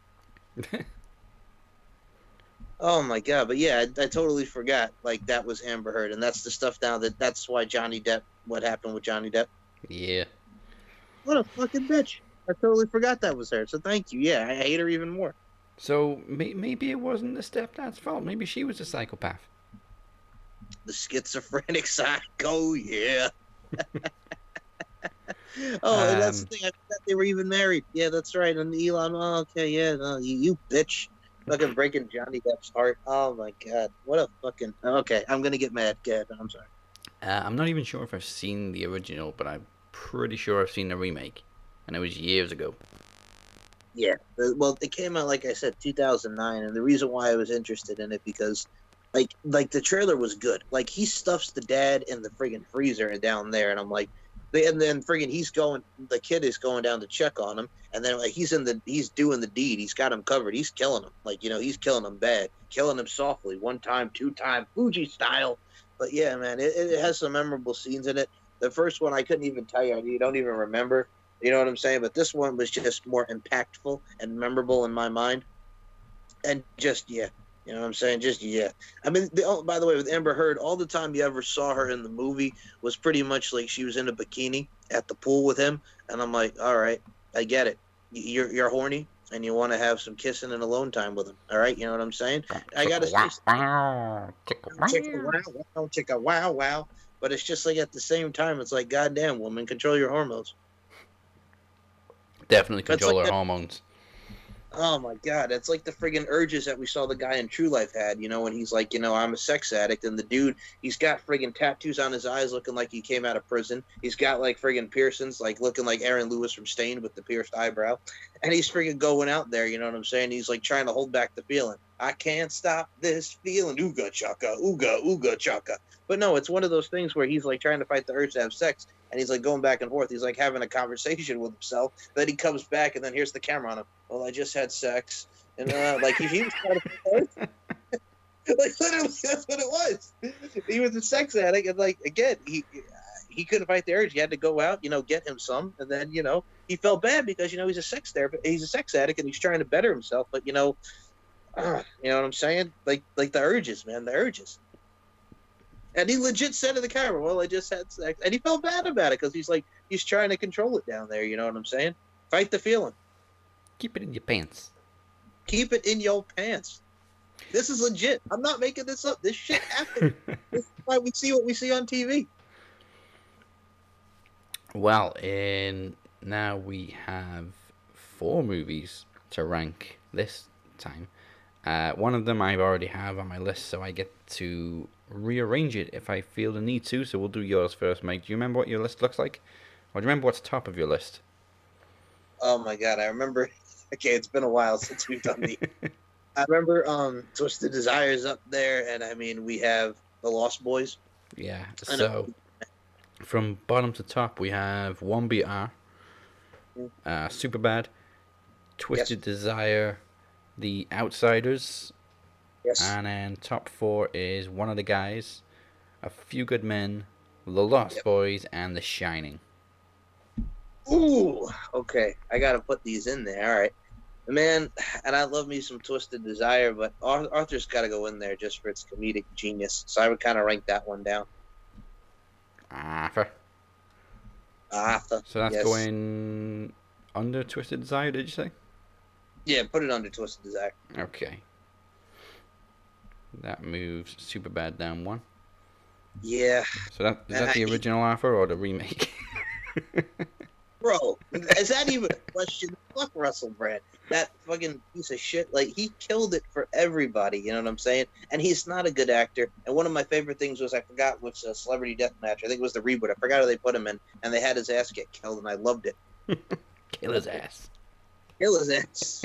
Oh my god! But yeah, I totally forgot. Like, that was Amber Heard, and that's the stuff now that's why Johnny Depp. What happened with Johnny Depp? Yeah. What a fucking bitch! I totally forgot that was her. So thank you. Yeah, I hate her even more. So maybe it wasn't the stepdad's fault. Maybe she was a psychopath. The schizophrenic psycho, yeah. Oh, and that's the thing. I forgot they were even married. Yeah, that's right. And Elon, oh, okay, yeah, no, you bitch. Fucking breaking Johnny Depp's heart. Oh, my God. What a fucking... Okay, I'm going to get mad, Gavin. I'm sorry. I'm not even sure if I've seen the original, but I'm pretty sure I've seen the remake. And it was years ago. Yeah. Well, it came out, like I said, 2009. And the reason why I was interested in it, because, like the trailer was good. Like, he stuffs the dad in the friggin' freezer down there. And I'm like... And then friggin' the kid is going down to check on him, and then like he's doing the deed. He's got him covered. He's killing him, like, you know, he's killing him bad, killing him softly, 1 time, 2 time, Fuji style. But yeah, man, it has some memorable scenes in it. The first one I couldn't even tell you. You don't even remember. You know what I'm saying? But this one was just more impactful and memorable in my mind. And just yeah. You know what I'm saying? Just, yeah. I mean, by the way, with Amber Heard, all the time you ever saw her in the movie was pretty much like she was in a bikini at the pool with him. And I'm like, all right, I get it. You're horny and you want to have some kissing and alone time with him. All right? You know what I'm saying? I got to say, chicka wow, wow. But it's just like at the same time, it's like, goddamn, woman, control your hormones. Definitely control her hormones. Oh my God, it's like the friggin' urges that we saw the guy in True Life had, you know, when he's like, you know, I'm a sex addict, and the dude, he's got friggin' tattoos on his eyes looking like he came out of prison. He's got like friggin' piercings, like looking like Aaron Lewis from Stain with the pierced eyebrow. And he's friggin' going out there, you know what I'm saying? He's like trying to hold back the feeling. I can't stop this feeling. Ooga chaka, ooga chaka. But no, it's one of those things where he's like trying to fight the urge to have sex, and he's like going back and forth. He's like having a conversation with himself. Then he comes back, and then here's the camera on him. Well, I just had sex, and like he was trying to fight. Like literally, that's what it was. He was a sex addict, and like again, he couldn't fight the urge. He had to go out, you know, get him some, and then you know he felt bad because you know he's a sex therapist, he's a sex addict, and he's trying to better himself. But you know what I'm saying? Like the urges, man, the urges. And he legit said to the camera, well, I just had sex. And he felt bad about it because he's trying to control it down there. You know what I'm saying? Fight the feeling. Keep it in your pants. Keep it in your pants. This is legit. I'm not making this up. This shit happened. This is why we see what we see on TV. Well, now we have 4 movies to rank this time. One of them I already have on my list, so I get to rearrange it if I feel the need to. So we'll do yours first, Mike. Do you remember what your list looks like? Or do you remember what's top of your list? Oh my God, I remember. Okay, it's been a while since we've done the. I remember Twisted Desires up there, and I mean we have The Lost Boys. Yeah. So from bottom to top, we have 1BR, Superbad, Twisted Desire, The Outsiders. Yes. And then top 4 is One of the Guys, A Few Good Men, The Lost Boys, and The Shining. Ooh, okay. I gotta put these in there. All right, man. And I love me some Twisted Desire, but Arthur's gotta go in there just for its comedic genius. So I would kind of rank that one down. Arthur. So that's going under Twisted Desire, did you say? Yeah, put it under Twisted Desire. Okay. That moves Superbad down 1. Yeah. So is that the original Arthur or the remake? Bro, is that even a question? Fuck Russell Brand. That fucking piece of shit. Like, he killed it for everybody, you know what I'm saying? And he's not a good actor. And one of my favorite things was, I forgot which Celebrity Deathmatch. I think it was the reboot. I forgot who they put him in. And they had his ass get killed, and I loved it. Kill his ass. Kill his ass.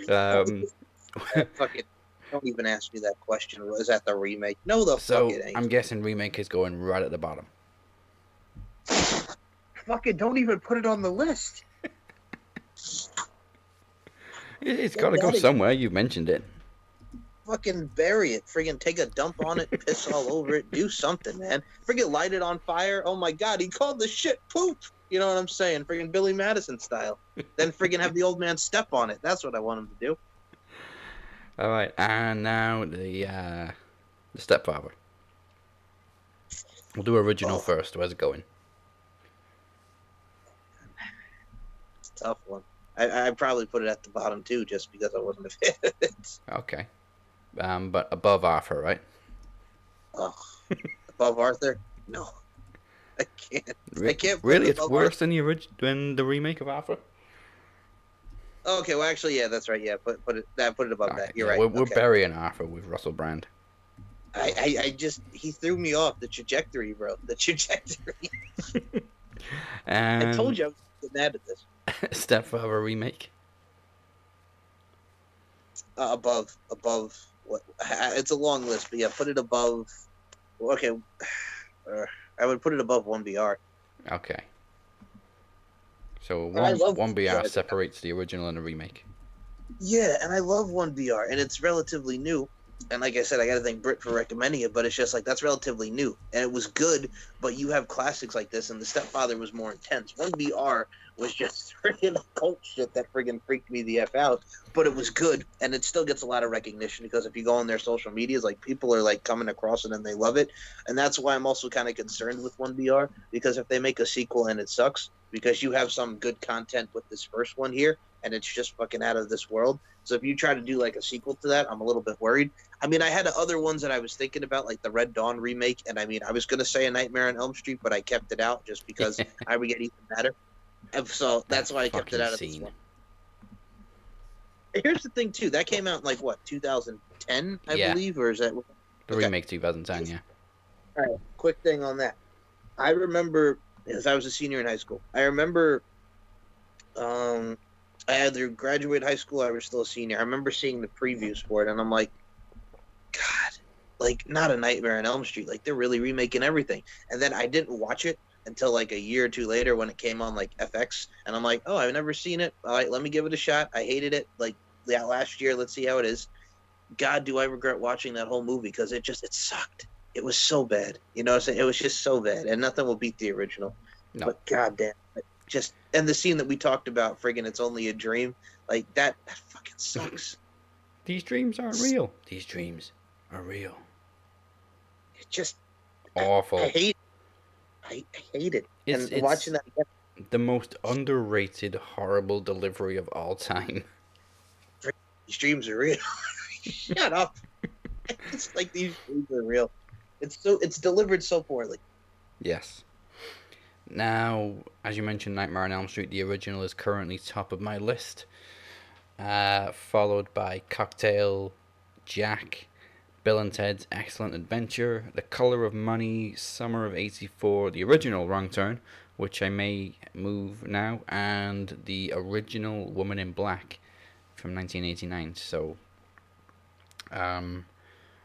Fucking. Don't even ask me that question. Was that the remake? No, fuck it ain't. I'm guessing remake is going right at the bottom. Fucking don't even put it on the list. It's got to go somewhere. You mentioned it. Fucking bury it. Friggin' take a dump on it, piss all over it, do something, man. Friggin' light it on fire. Oh my God, he called the shit poop. You know what I'm saying? Friggin' Billy Madison style. Then friggin' have the old man step on it. That's what I want him to do. All right, and now the Stepfather. We'll do original first. Where's it going? It's a tough one. I probably put it at the bottom too, just because I wasn't a fan of it. Okay, but above Arthur, right? Oh, above Arthur? No, I can't. I can't put Really, it it's above worse than the remake of Arthur. Arthur. Okay, well, actually, yeah, that's right. Yeah, put it above Okay, that. You're yeah, right. we're Okay. burying Arthur with Russell Brand. I just he threw me off the trajectory, bro. The trajectory. I told And you I was getting mad at this. Stepfather remake. Above what? It's a long list, but yeah, put it above. Okay, I would put it above 1BR. Okay. So I love one BR 1BR. separates the original and the remake. Yeah, and I love 1BR, and it's relatively new. And like I said, I got to thank Britt for recommending it, but it's just like that's relatively new, and it was good. But you have classics like this, and The Stepfather was more intense. 1BR was just friggin' cult shit that friggin' freaked me the f out. But it was good, and it still gets a lot of recognition because if you go on their social medias, like people are like coming across it and they love it, and that's why I'm also kind of concerned with 1BR because if they make a sequel and it sucks, because you have some good content with this first one here, and it's just fucking out of this world. So if you try to do like a sequel to that, I'm a little bit worried. I mean, I had other ones that I was thinking about, like the Red Dawn remake, and I mean, I was gonna say A Nightmare on Elm Street, but I kept it out just because I would get even better. And so that's why I kept it out of this one. Here's the thing, too. That came out in like what 2010, I believe, or is that the remake 2010? Yeah. All right, quick thing on that. I remember as I was a senior in high school. I remember, I either graduated high school or I was still a senior. I remember seeing the previews for it, and I'm like, God, like not A Nightmare on Elm Street. Like they're really remaking everything. And then I didn't watch it until like a year or two later when it came on like FX, and I'm like, oh, I've never seen it. All right, let me give it a shot. I hated it like last year. Let's see how it is. God, do I regret watching that whole movie because it sucked. It was so bad. You know what I'm saying? It was just so bad, and nothing will beat the original. No. But goddamn, just and the scene that we talked about, friggin' it's only a dream. Like that fucking sucks. These dreams aren't real. These dreams are real. It's just awful. I hate it. It's watching that again. The most underrated, horrible delivery of all time. These dreams are real. Shut up. It's like these dreams are real. It's delivered so poorly. Yes. Now, as you mentioned, Nightmare on Elm Street, the original is currently top of my list. Followed by Cocktail, Jack, Bill and Ted's Excellent Adventure, The Color of Money, Summer of '84, the original Wrong Turn, which I may move now, and the original Woman in Black from 1989. So,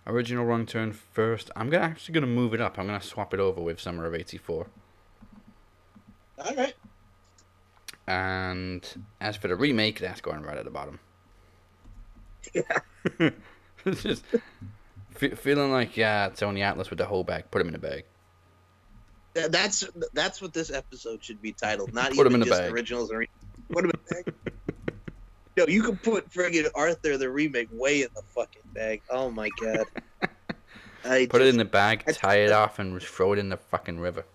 original Wrong Turn first. I'm actually gonna move it up. I'm gonna swap it over with Summer of '84. All right. And as for the remake, that's going right at the bottom. Yeah. It's just feeling like Tony Atlas with the whole bag. Put him in a bag. That's what this episode should be titled. Not put even him in just a bag. Originals or put him in a bag. No, you can put friggin' Arthur the remake way in the fucking bag. Oh my god. Put it in the bag, tie it off, and throw it in the fucking river.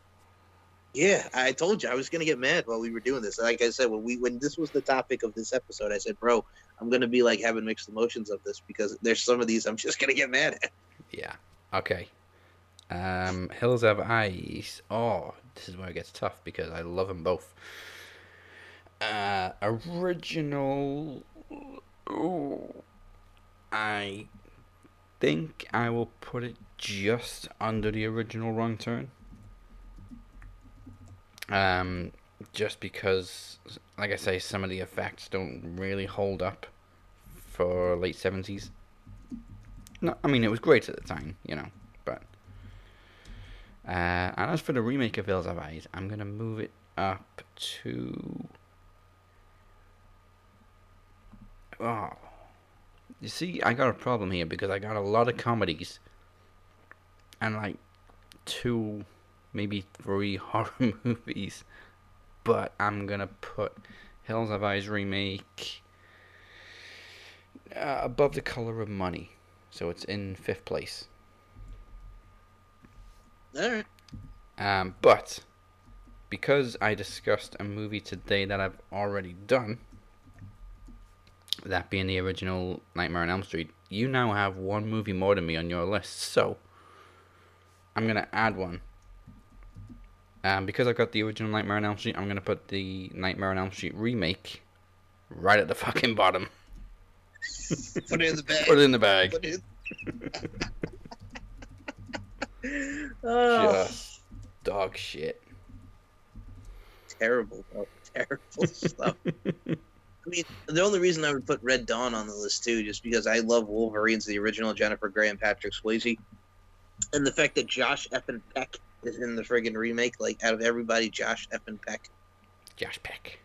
Yeah, I told you I was gonna get mad while we were doing this. Like I said, when this was the topic of this episode, I said, "Bro, I'm gonna be like having mixed emotions of this because there's some of these I'm just gonna get mad at." Yeah. Okay. Hills Have Eyes. Oh, this is where it gets tough because I love them both. Original. Ooh. I think I will put it just under the original Wrong Turn. Just because, like I say, some of the effects don't really hold up for late 70s. No, I mean, it was great at the time, you know, but... and as for the remake of Hills Have Eyes, I'm going to move it up to... Oh. You see, I got a problem here because I got a lot of comedies and, like, 2... maybe 3 horror movies, but I'm gonna put Hills Have Eyes remake above The Color of Money, so it's in 5th place. Alright. But because I discussed a movie today that I've already done, that being the original Nightmare on Elm Street, you now have one movie more than me on your list, so I'm going to add one. Because I've got the original Nightmare on Elm Street, I'm going to put the Nightmare on Elm Street remake right at the fucking bottom. Put it in the bag. Put it in the bag. Put it oh. Just dog shit. Terrible, bro. Terrible stuff. I mean, the only reason I would put Red Dawn on the list, too, just because I love Wolverines, the original Jennifer Grey and Patrick Swayze. And the fact that Josh effing Peck is in the friggin' remake, like, out of everybody, Josh effing Peck. Josh Peck.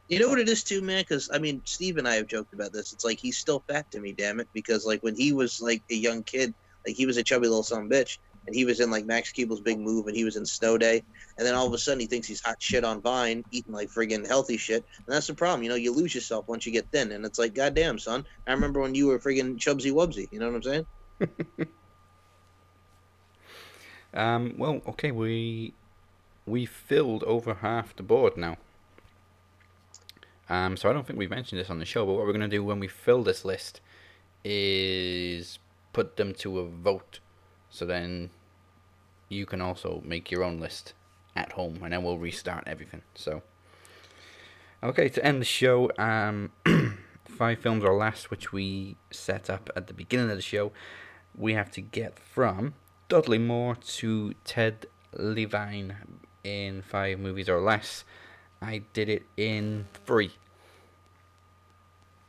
You know what it is, too, man? Because, I mean, Steve and I have joked about this. It's like, he's still fat to me, damn it. Because, like, when he was, like, a young kid, like, he was a chubby little son of a bitch. And he was in, like, Max Keeble's Big Move, and he was in Snow Day. And then all of a sudden, he thinks he's hot shit on Vine, eating, like, friggin' healthy shit. And that's the problem. You know, you lose yourself once you get thin. And it's like, goddamn, son. I remember when you were friggin' Chubsy Wubsy. You know what I'm saying? Well, okay, we filled over half the board now. So I don't think we've mentioned this on the show, but what we're going to do when we fill this list is put them to a vote. So then you can also make your own list at home, and then we'll restart everything. So, okay, to end the show, 5 films or less, which we set up at the beginning of the show, we have to get from Dudley Moore to Ted Levine in 5 movies or less. I did it in 3.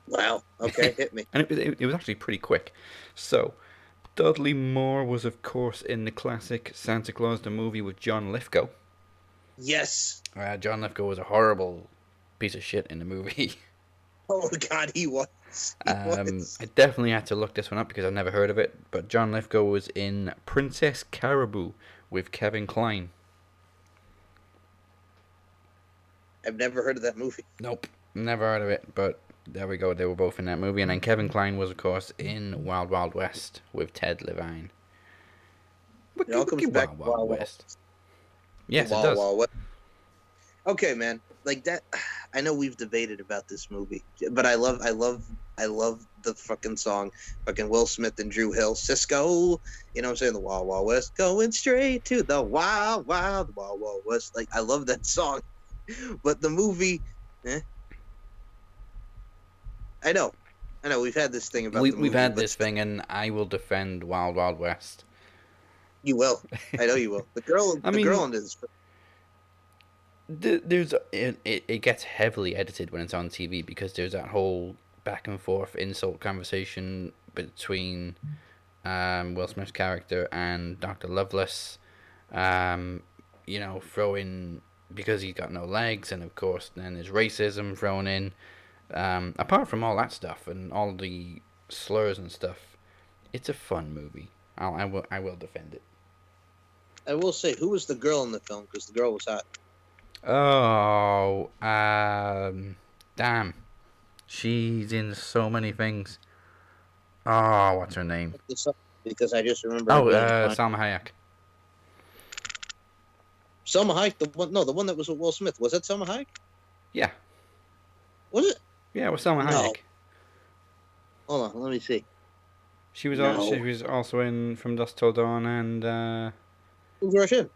Wow. Okay, hit me. And it was actually pretty quick. So, Dudley Moore was, of course, in the classic Santa Claus the movie with John Lithgow. Yes. John Lithgow was a horrible piece of shit in the movie. Oh, God, he was. He was. I definitely had to look this one up because I've never heard of it. But John Lithgow was in Princess Caribou with Kevin Kline. I've never heard of that movie. Nope, never heard of it, but there we go. They were both in that movie. And then Kevin Kline was, of course, in Wild Wild West with Ted Levine. It all comes back to Wild West. Yes, it does. Wild West. Okay, man. Like that, I know we've debated about this movie, but I love the fucking song, fucking Will Smith and Drew Hill, Cisco. You know what I'm saying? The Wild Wild West, going straight to the Wild Wild West. Like, I love that song, but the movie, I know. We've had this thing about we've had this thing, and I will defend Wild Wild West. You will. I know you will. The girl in this. It gets heavily edited when it's on TV because there's that whole back and forth insult conversation between Will Smith's character and Dr. Lovelace. You know, throwing because he's got no legs, and of course then there's racism thrown in. Apart from all that stuff and all the slurs and stuff, it's a fun movie. I will defend it. I will say, who was the girl in the film? Because the girl was hot. Oh, damn. She's in so many things. Oh, what's her name? Because I just remember. Oh, Salma Hayek. Salma Hayek, the one that was with Will Smith. Was that Salma Hayek? Yeah. Was it? Yeah, it was Salma Hayek. Hold on, let me see. She was also in From Dusk Till Dawn and Who's Russian?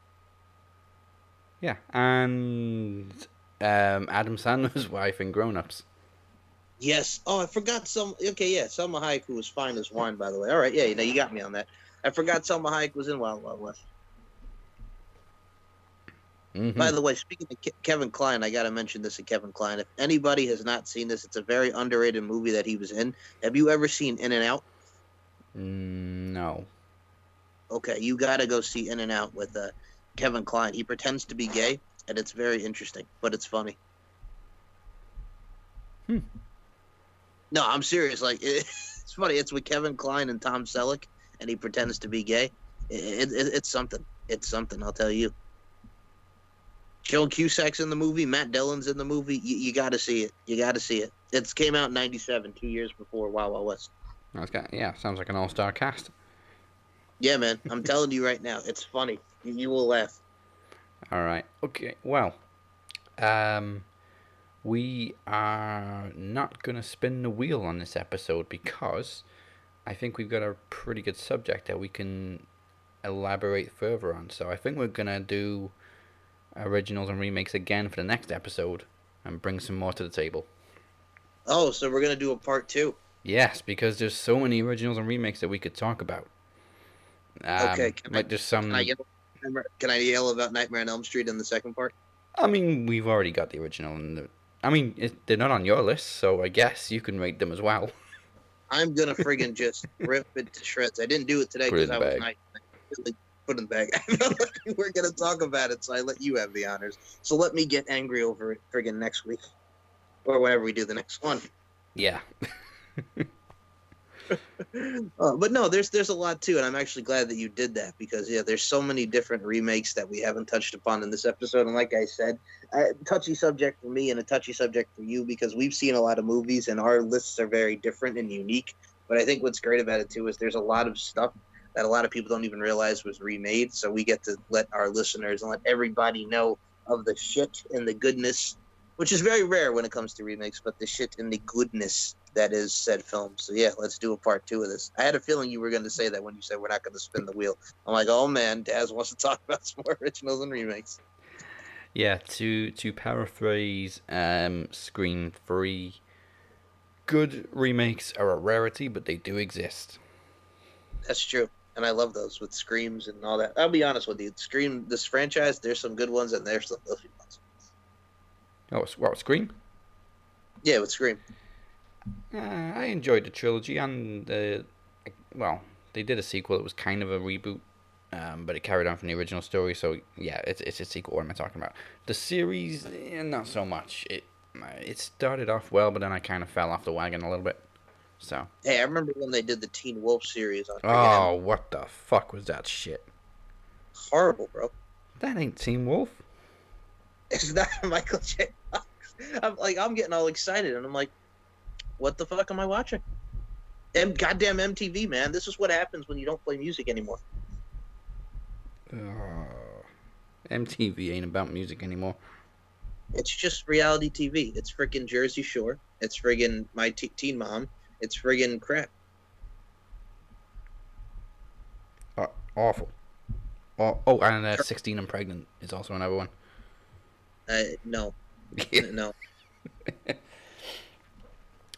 Yeah, and Adam Sandler's wife in Grown Ups. Yes. Oh, I forgot Okay, yeah, Salma Hayek, who was fine as wine, by the way. All right, yeah, you got me on that. I forgot Salma Hayek was in Wild Wild West. Mm-hmm. By the way, speaking of Kevin Kline, I got to mention this to Kevin Kline. If anybody has not seen this, it's a very underrated movie that he was in. Have you ever seen In and Out? No. Okay, you got to go see In and Out with Kevin Kline. He pretends to be gay, and it's very interesting, but it's funny. No, I'm serious. Like, it's funny. It's with Kevin Kline and Tom Selleck, and he pretends to be gay. It's something. It's something, I'll tell you. Joan Cusack's in the movie. Matt Dillon's in the movie. You got to see it. You got to see it. It came out in '97, 2 years before Wild Wild West. Yeah, sounds like an all-star cast. Yeah, man. I'm telling you right now. It's funny. You will laugh. All right. Okay. Well, we are not going to spin the wheel on this episode because I think we've got a pretty good subject that we can elaborate further on. So I think we're going to do originals and remakes again for the next episode and bring some more to the table. Oh, so we're going to do a part 2. Yes, because there's so many originals and remakes that we could talk about. Okay, can I yell about Nightmare on Elm Street in the second part? I mean, we've already got the original, and they're not on your list, so I guess you can rate them as well. I'm gonna friggin' just rip it to shreds. I didn't do it today because I was nice. Put in the bag. We're gonna talk about it, so I let you have the honors. So let me get angry over it friggin' next week, or whenever we do the next one. Yeah. But no, there's a lot too, and I'm actually glad that you did that because there's so many different remakes that we haven't touched upon in this episode. And like I said, touchy subject for me and a touchy subject for you because we've seen a lot of movies and our lists are very different and unique. But I think what's great about it too is there's a lot of stuff that a lot of people don't even realize was remade. So we get to let our listeners and let everybody know of the shit and the goodness, which is very rare when it comes to remakes, but the shit and the goodness that is said film. So yeah, let's do a part 2 of this. I had a feeling you were going to say that when you said we're not going to spin the wheel. I'm like, oh man, Daz wants to talk about some more originals and remakes. Yeah, to paraphrase Scream 3, good remakes are a rarity, but they do exist. That's true. And I love those with Screams and all that. I'll be honest with you. This franchise, there's some good ones and there's some filthy ones. Oh, what, Scream? Yeah, with Scream. I enjoyed the trilogy, and they did a sequel. It was kind of a reboot, but it carried on from the original story. So yeah, it's a sequel. What am I talking about? The series, not so much. It started off well, but then I kind of fell off the wagon a little bit. So hey, I remember when they did the Teen Wolf series on. Oh, what the fuck was that shit? Horrible, bro. That ain't Teen Wolf. It's not Michael J. Fox. I'm getting all excited, and I'm like, what the fuck am I watching? Goddamn MTV, man. This is what happens when you don't play music anymore. MTV ain't about music anymore. It's just reality TV. It's freaking Jersey Shore. It's friggin' My Teen Mom. It's friggin' crap. Awful. Oh, and 16 and Pregnant is also another one. No. No.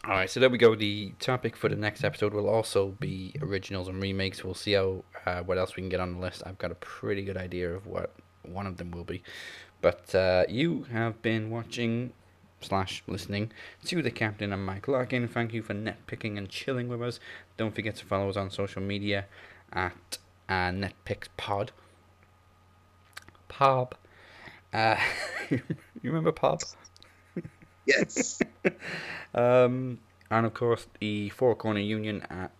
Alright, so there we go. The topic for the next episode will also be originals and remakes. We'll see what else we can get on the list. I've got a pretty good idea of what one of them will be. But you have been watching / listening to The Captain and Mike Larkin. Thank you for netpicking and chilling with us. Don't forget to follow us on social media at Netpicks Pod. Pop. You remember Pop? Yes. And of course the 4 Corner Union at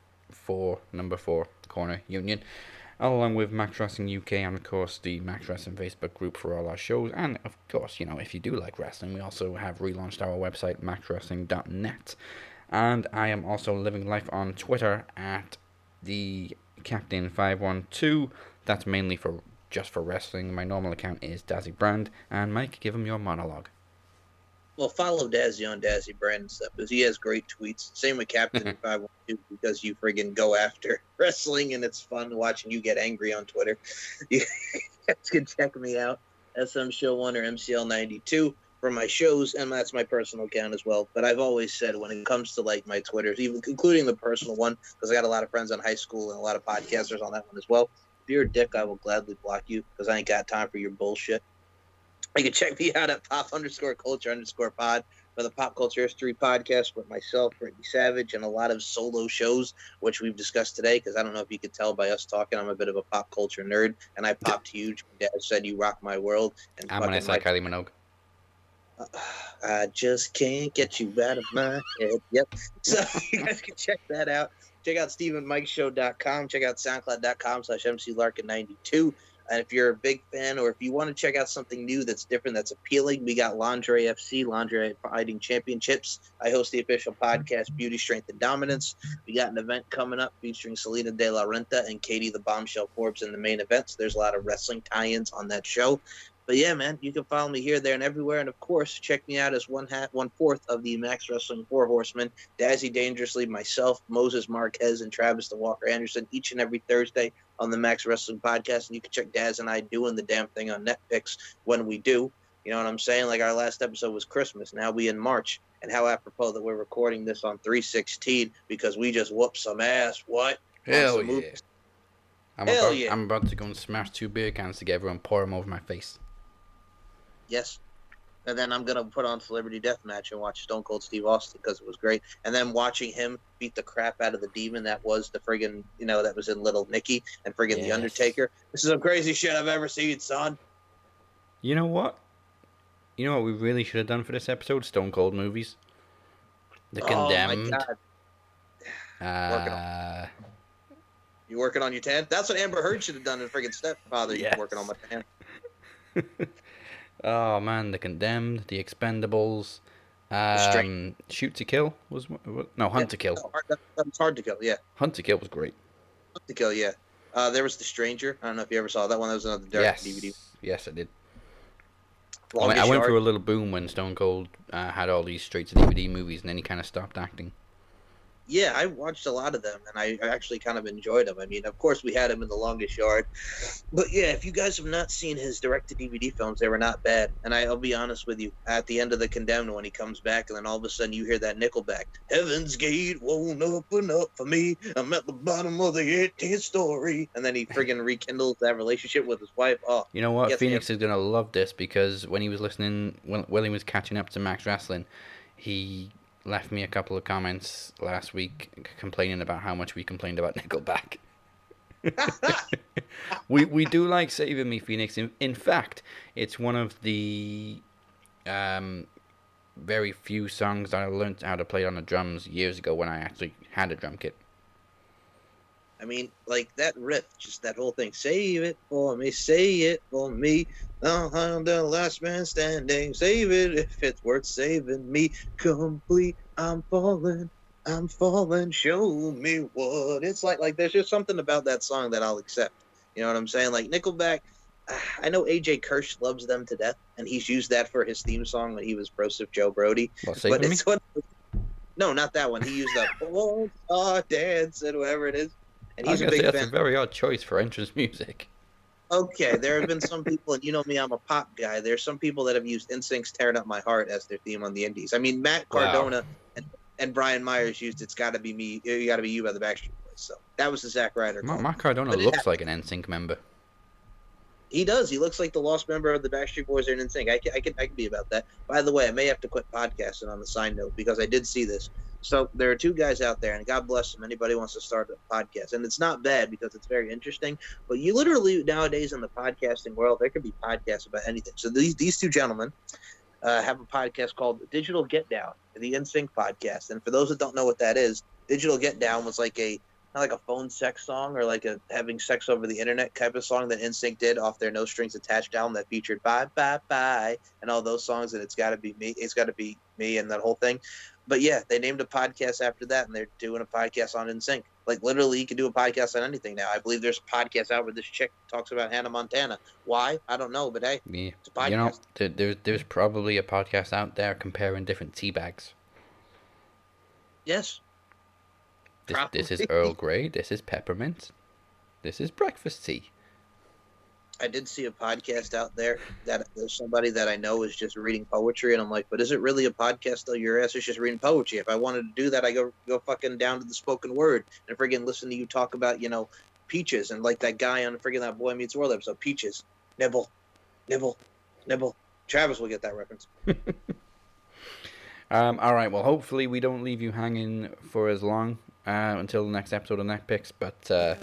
number 4 Corner Union, along with Max Wrestling UK, and of course the Max Wrestling Facebook group for all our shows. And of course, if you do like wrestling, we also have relaunched our website, maxwrestling.net. And I am also living life on Twitter at the Captain512. That's mainly just for wrestling. My normal account is Dazzy Brand. And Mike, give him your monologue. Well, follow Dazzy on Dazzy Brand and stuff because he has great tweets. Same with Captain 512 because you friggin' go after wrestling and it's fun watching you get angry on Twitter. You guys can check me out, SM Show 1 or MCL92 for my shows, and that's my personal account as well. But I've always said when it comes to like my Twitters, even including the personal one, because I got a lot of friends in high school and a lot of podcasters on that one as well. If you're a dick, I will gladly block you because I ain't got time for your bullshit. You can check me out at pop_culture_pod for the Pop Culture History Podcast with myself, Brittany Savage, and a lot of solo shows, which we've discussed today, because I don't know if you could tell by us talking, I'm a bit of a pop culture nerd, and I popped huge when Dad said you rock my world. And I'm going to say Kylie Minogue. I just can't get you out of my head. Yep. So you guys can check that out. Check out StephenMikeShow.com. Check out SoundCloud.com/MCLarkin92. And if you're a big fan or if you want to check out something new that's different, that's appealing, we got Lingerie FC, Lingerie Fighting Championships. I host the official podcast, Beauty, Strength, and Dominance. We got an event coming up featuring Selena De La Renta and Katie the Bombshell Forbes in the main event. So there's a lot of wrestling tie-ins on that show. But yeah, man, you can follow me here, there, and everywhere. And of course, check me out as 1/4 of the Max Wrestling 4 Horsemen, Dazzy Dangerously, myself, Moses Marquez, and Travis the Walker Anderson, each and every Thursday on the Max Wrestling Podcast, and you can check Daz and I doing the damn thing on Netpicks when we do. You know what I'm saying? Like, our last episode was Christmas. Now we in March. And how apropos that we're recording this on 3/16 because we just whooped some ass. What? Hell yeah. Hell yeah. I'm about to go and smash 2 beer cans together and pour them over my face. Yes. And then I'm going to put on Celebrity Deathmatch and watch Stone Cold Steve Austin because it was great. And then watching him beat the crap out of the demon that was the friggin', that was in Little Nicky and friggin' The Undertaker. This is some crazy shit I've ever seen, son. You know what? You know what we really should have done for this episode? Stone Cold movies. The Condemned. Oh, my God. You working on your tan? That's what Amber Heard should have done in friggin' Stepfather. Yes. You working on my tan. Oh, man. The Condemned. The Expendables. Shoot to Kill was... No, Hunt to Kill. That was Hard to Kill, yeah. Hunt to Kill was great. Hunt to Kill, yeah. There was The Stranger. I don't know if you ever saw that one. That was another direct DVD. Yes, I did. I went through a little boom when Stone Cold had all these straight-to-DVD movies, and then he kind of stopped acting. Yeah, I watched a lot of them, and I actually kind of enjoyed them. I mean, of course, we had him in The Longest Yard. But yeah, if you guys have not seen his direct-to-DVD films, they were not bad. And I'll be honest with you, at the end of The Condemned, when he comes back, and then all of a sudden you hear that Nickelback, Heaven's Gate won't open up for me. I'm at the bottom of the 18th story. And then he friggin' rekindles that relationship with his wife. Oh, you know what? Phoenix is going to love this, because when he was listening, while he was catching up to Max Wrestling, he left me a couple of comments last week complaining about how much we complained about Nickelback. we do like Saving Me, Phoenix. In fact, it's one of the very few songs that I learned how to play on the drums years ago when I actually had a drum kit. I mean, like, that riff, just that whole thing. Save it for me, say it for me. I'm the last man standing. Save it if it's worth saving me. Complete, I'm falling, show me what it's like. Like, there's just something about that song that I'll accept. You know what I'm saying? Like, Nickelback, I know AJ Kirsch loves them to death, and he's used that for his theme song when he was Broseph Joe Brody. But it's what... No, not that one. He used the dance and whatever it is. And he's a big fan. That's a very odd choice for entrance music. Okay, there have been some people, and you know me, I'm a pop guy. There's some people that have used NSYNC's Tearing Up My Heart as their theme on the Indies. I mean, Matt Cardona and Brian Myers used It's Gotta Be Me, You Gotta Be You by the Backstreet Boys. So that was the Zack Ryder. Matt Cardona looks like an NSYNC member. He does. He looks like the lost member of the Backstreet Boys or NSYNC. I can be about that. By the way, I may have to quit podcasting on the side note because I did see this. So there are 2 guys out there, and God bless them. Anybody wants to start a podcast, and it's not bad because it's very interesting. But you literally nowadays in the podcasting world, there could be podcasts about anything. So these 2 gentlemen have a podcast called Digital Get Down, the NSYNC podcast. And for those that don't know what that is, Digital Get Down was like not like a phone sex song or like a having sex over the internet type of song that NSYNC did off their No Strings Attached album that featured Bye Bye Bye and all those songs, and It's Gotta Be Me and that whole thing. But yeah, they named a podcast after that, and they're doing a podcast on NSYNC. Like, literally, you can do a podcast on anything now. I believe there's a podcast out where this chick talks about Hannah Montana. Why? I don't know, but hey, it's a podcast. You know, there's probably a podcast out there comparing different tea bags. Yes. This is Earl Grey. This is peppermint. This is breakfast tea. I did see a podcast out there that there's somebody that I know is just reading poetry, and I'm like, but is it really a podcast though? Your ass is just reading poetry. If I wanted to do that, I go fucking down to the spoken word and friggin' listen to you talk about, peaches and like that guy on friggin' that Boy Meets World episode, peaches, nibble, nibble, nibble. Travis will get that reference. All right. Well, hopefully we don't leave you hanging for as long until the next episode of Netpicks, but.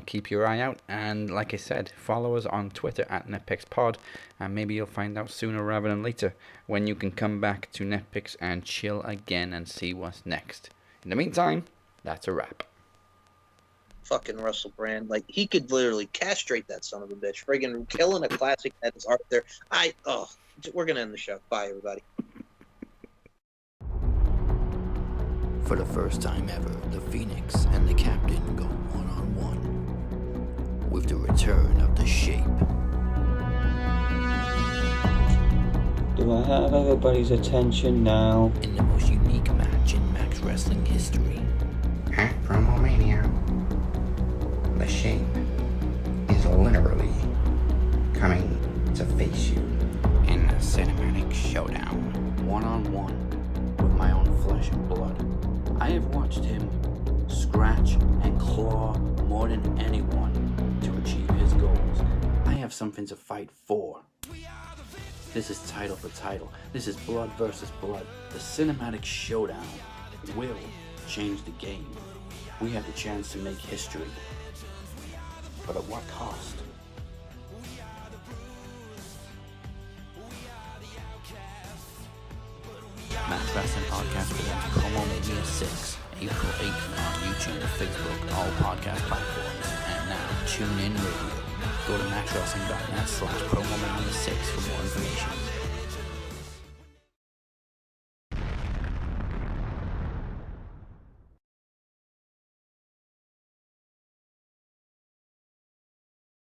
Keep your eye out, and like I said, follow us on Twitter at NetpicksPod, and maybe you'll find out sooner rather than later when you can come back to Netpicks and chill again and see what's next. In the meantime, that's a wrap. Fucking Russell Brand, like, he could literally castrate that son of a bitch, friggin' killing a classic that is art there. We're gonna end the show. Bye, everybody. For the first time ever, the Phoenix and the Captain go one-on-one with the return of the Shape. Do I have everybody's attention now? In the most unique match in Max Wrestling history. At Promomania. The shame is literally coming to face you in a cinematic showdown, one-on-one, with my own flesh and blood. I have watched him scratch and claw more than anyone to achieve his goals. I have something to fight for. This is title for title. This is blood versus blood. The cinematic showdown will change the game. We have the chance to make history. But at what cost? Max Wrestling Podcast presents Promo Mania 6, April 8th on YouTube, Facebook, all podcast platforms, and now TuneIn Radio. Go to maxwrestling.net/Promo Mania 6 for more information.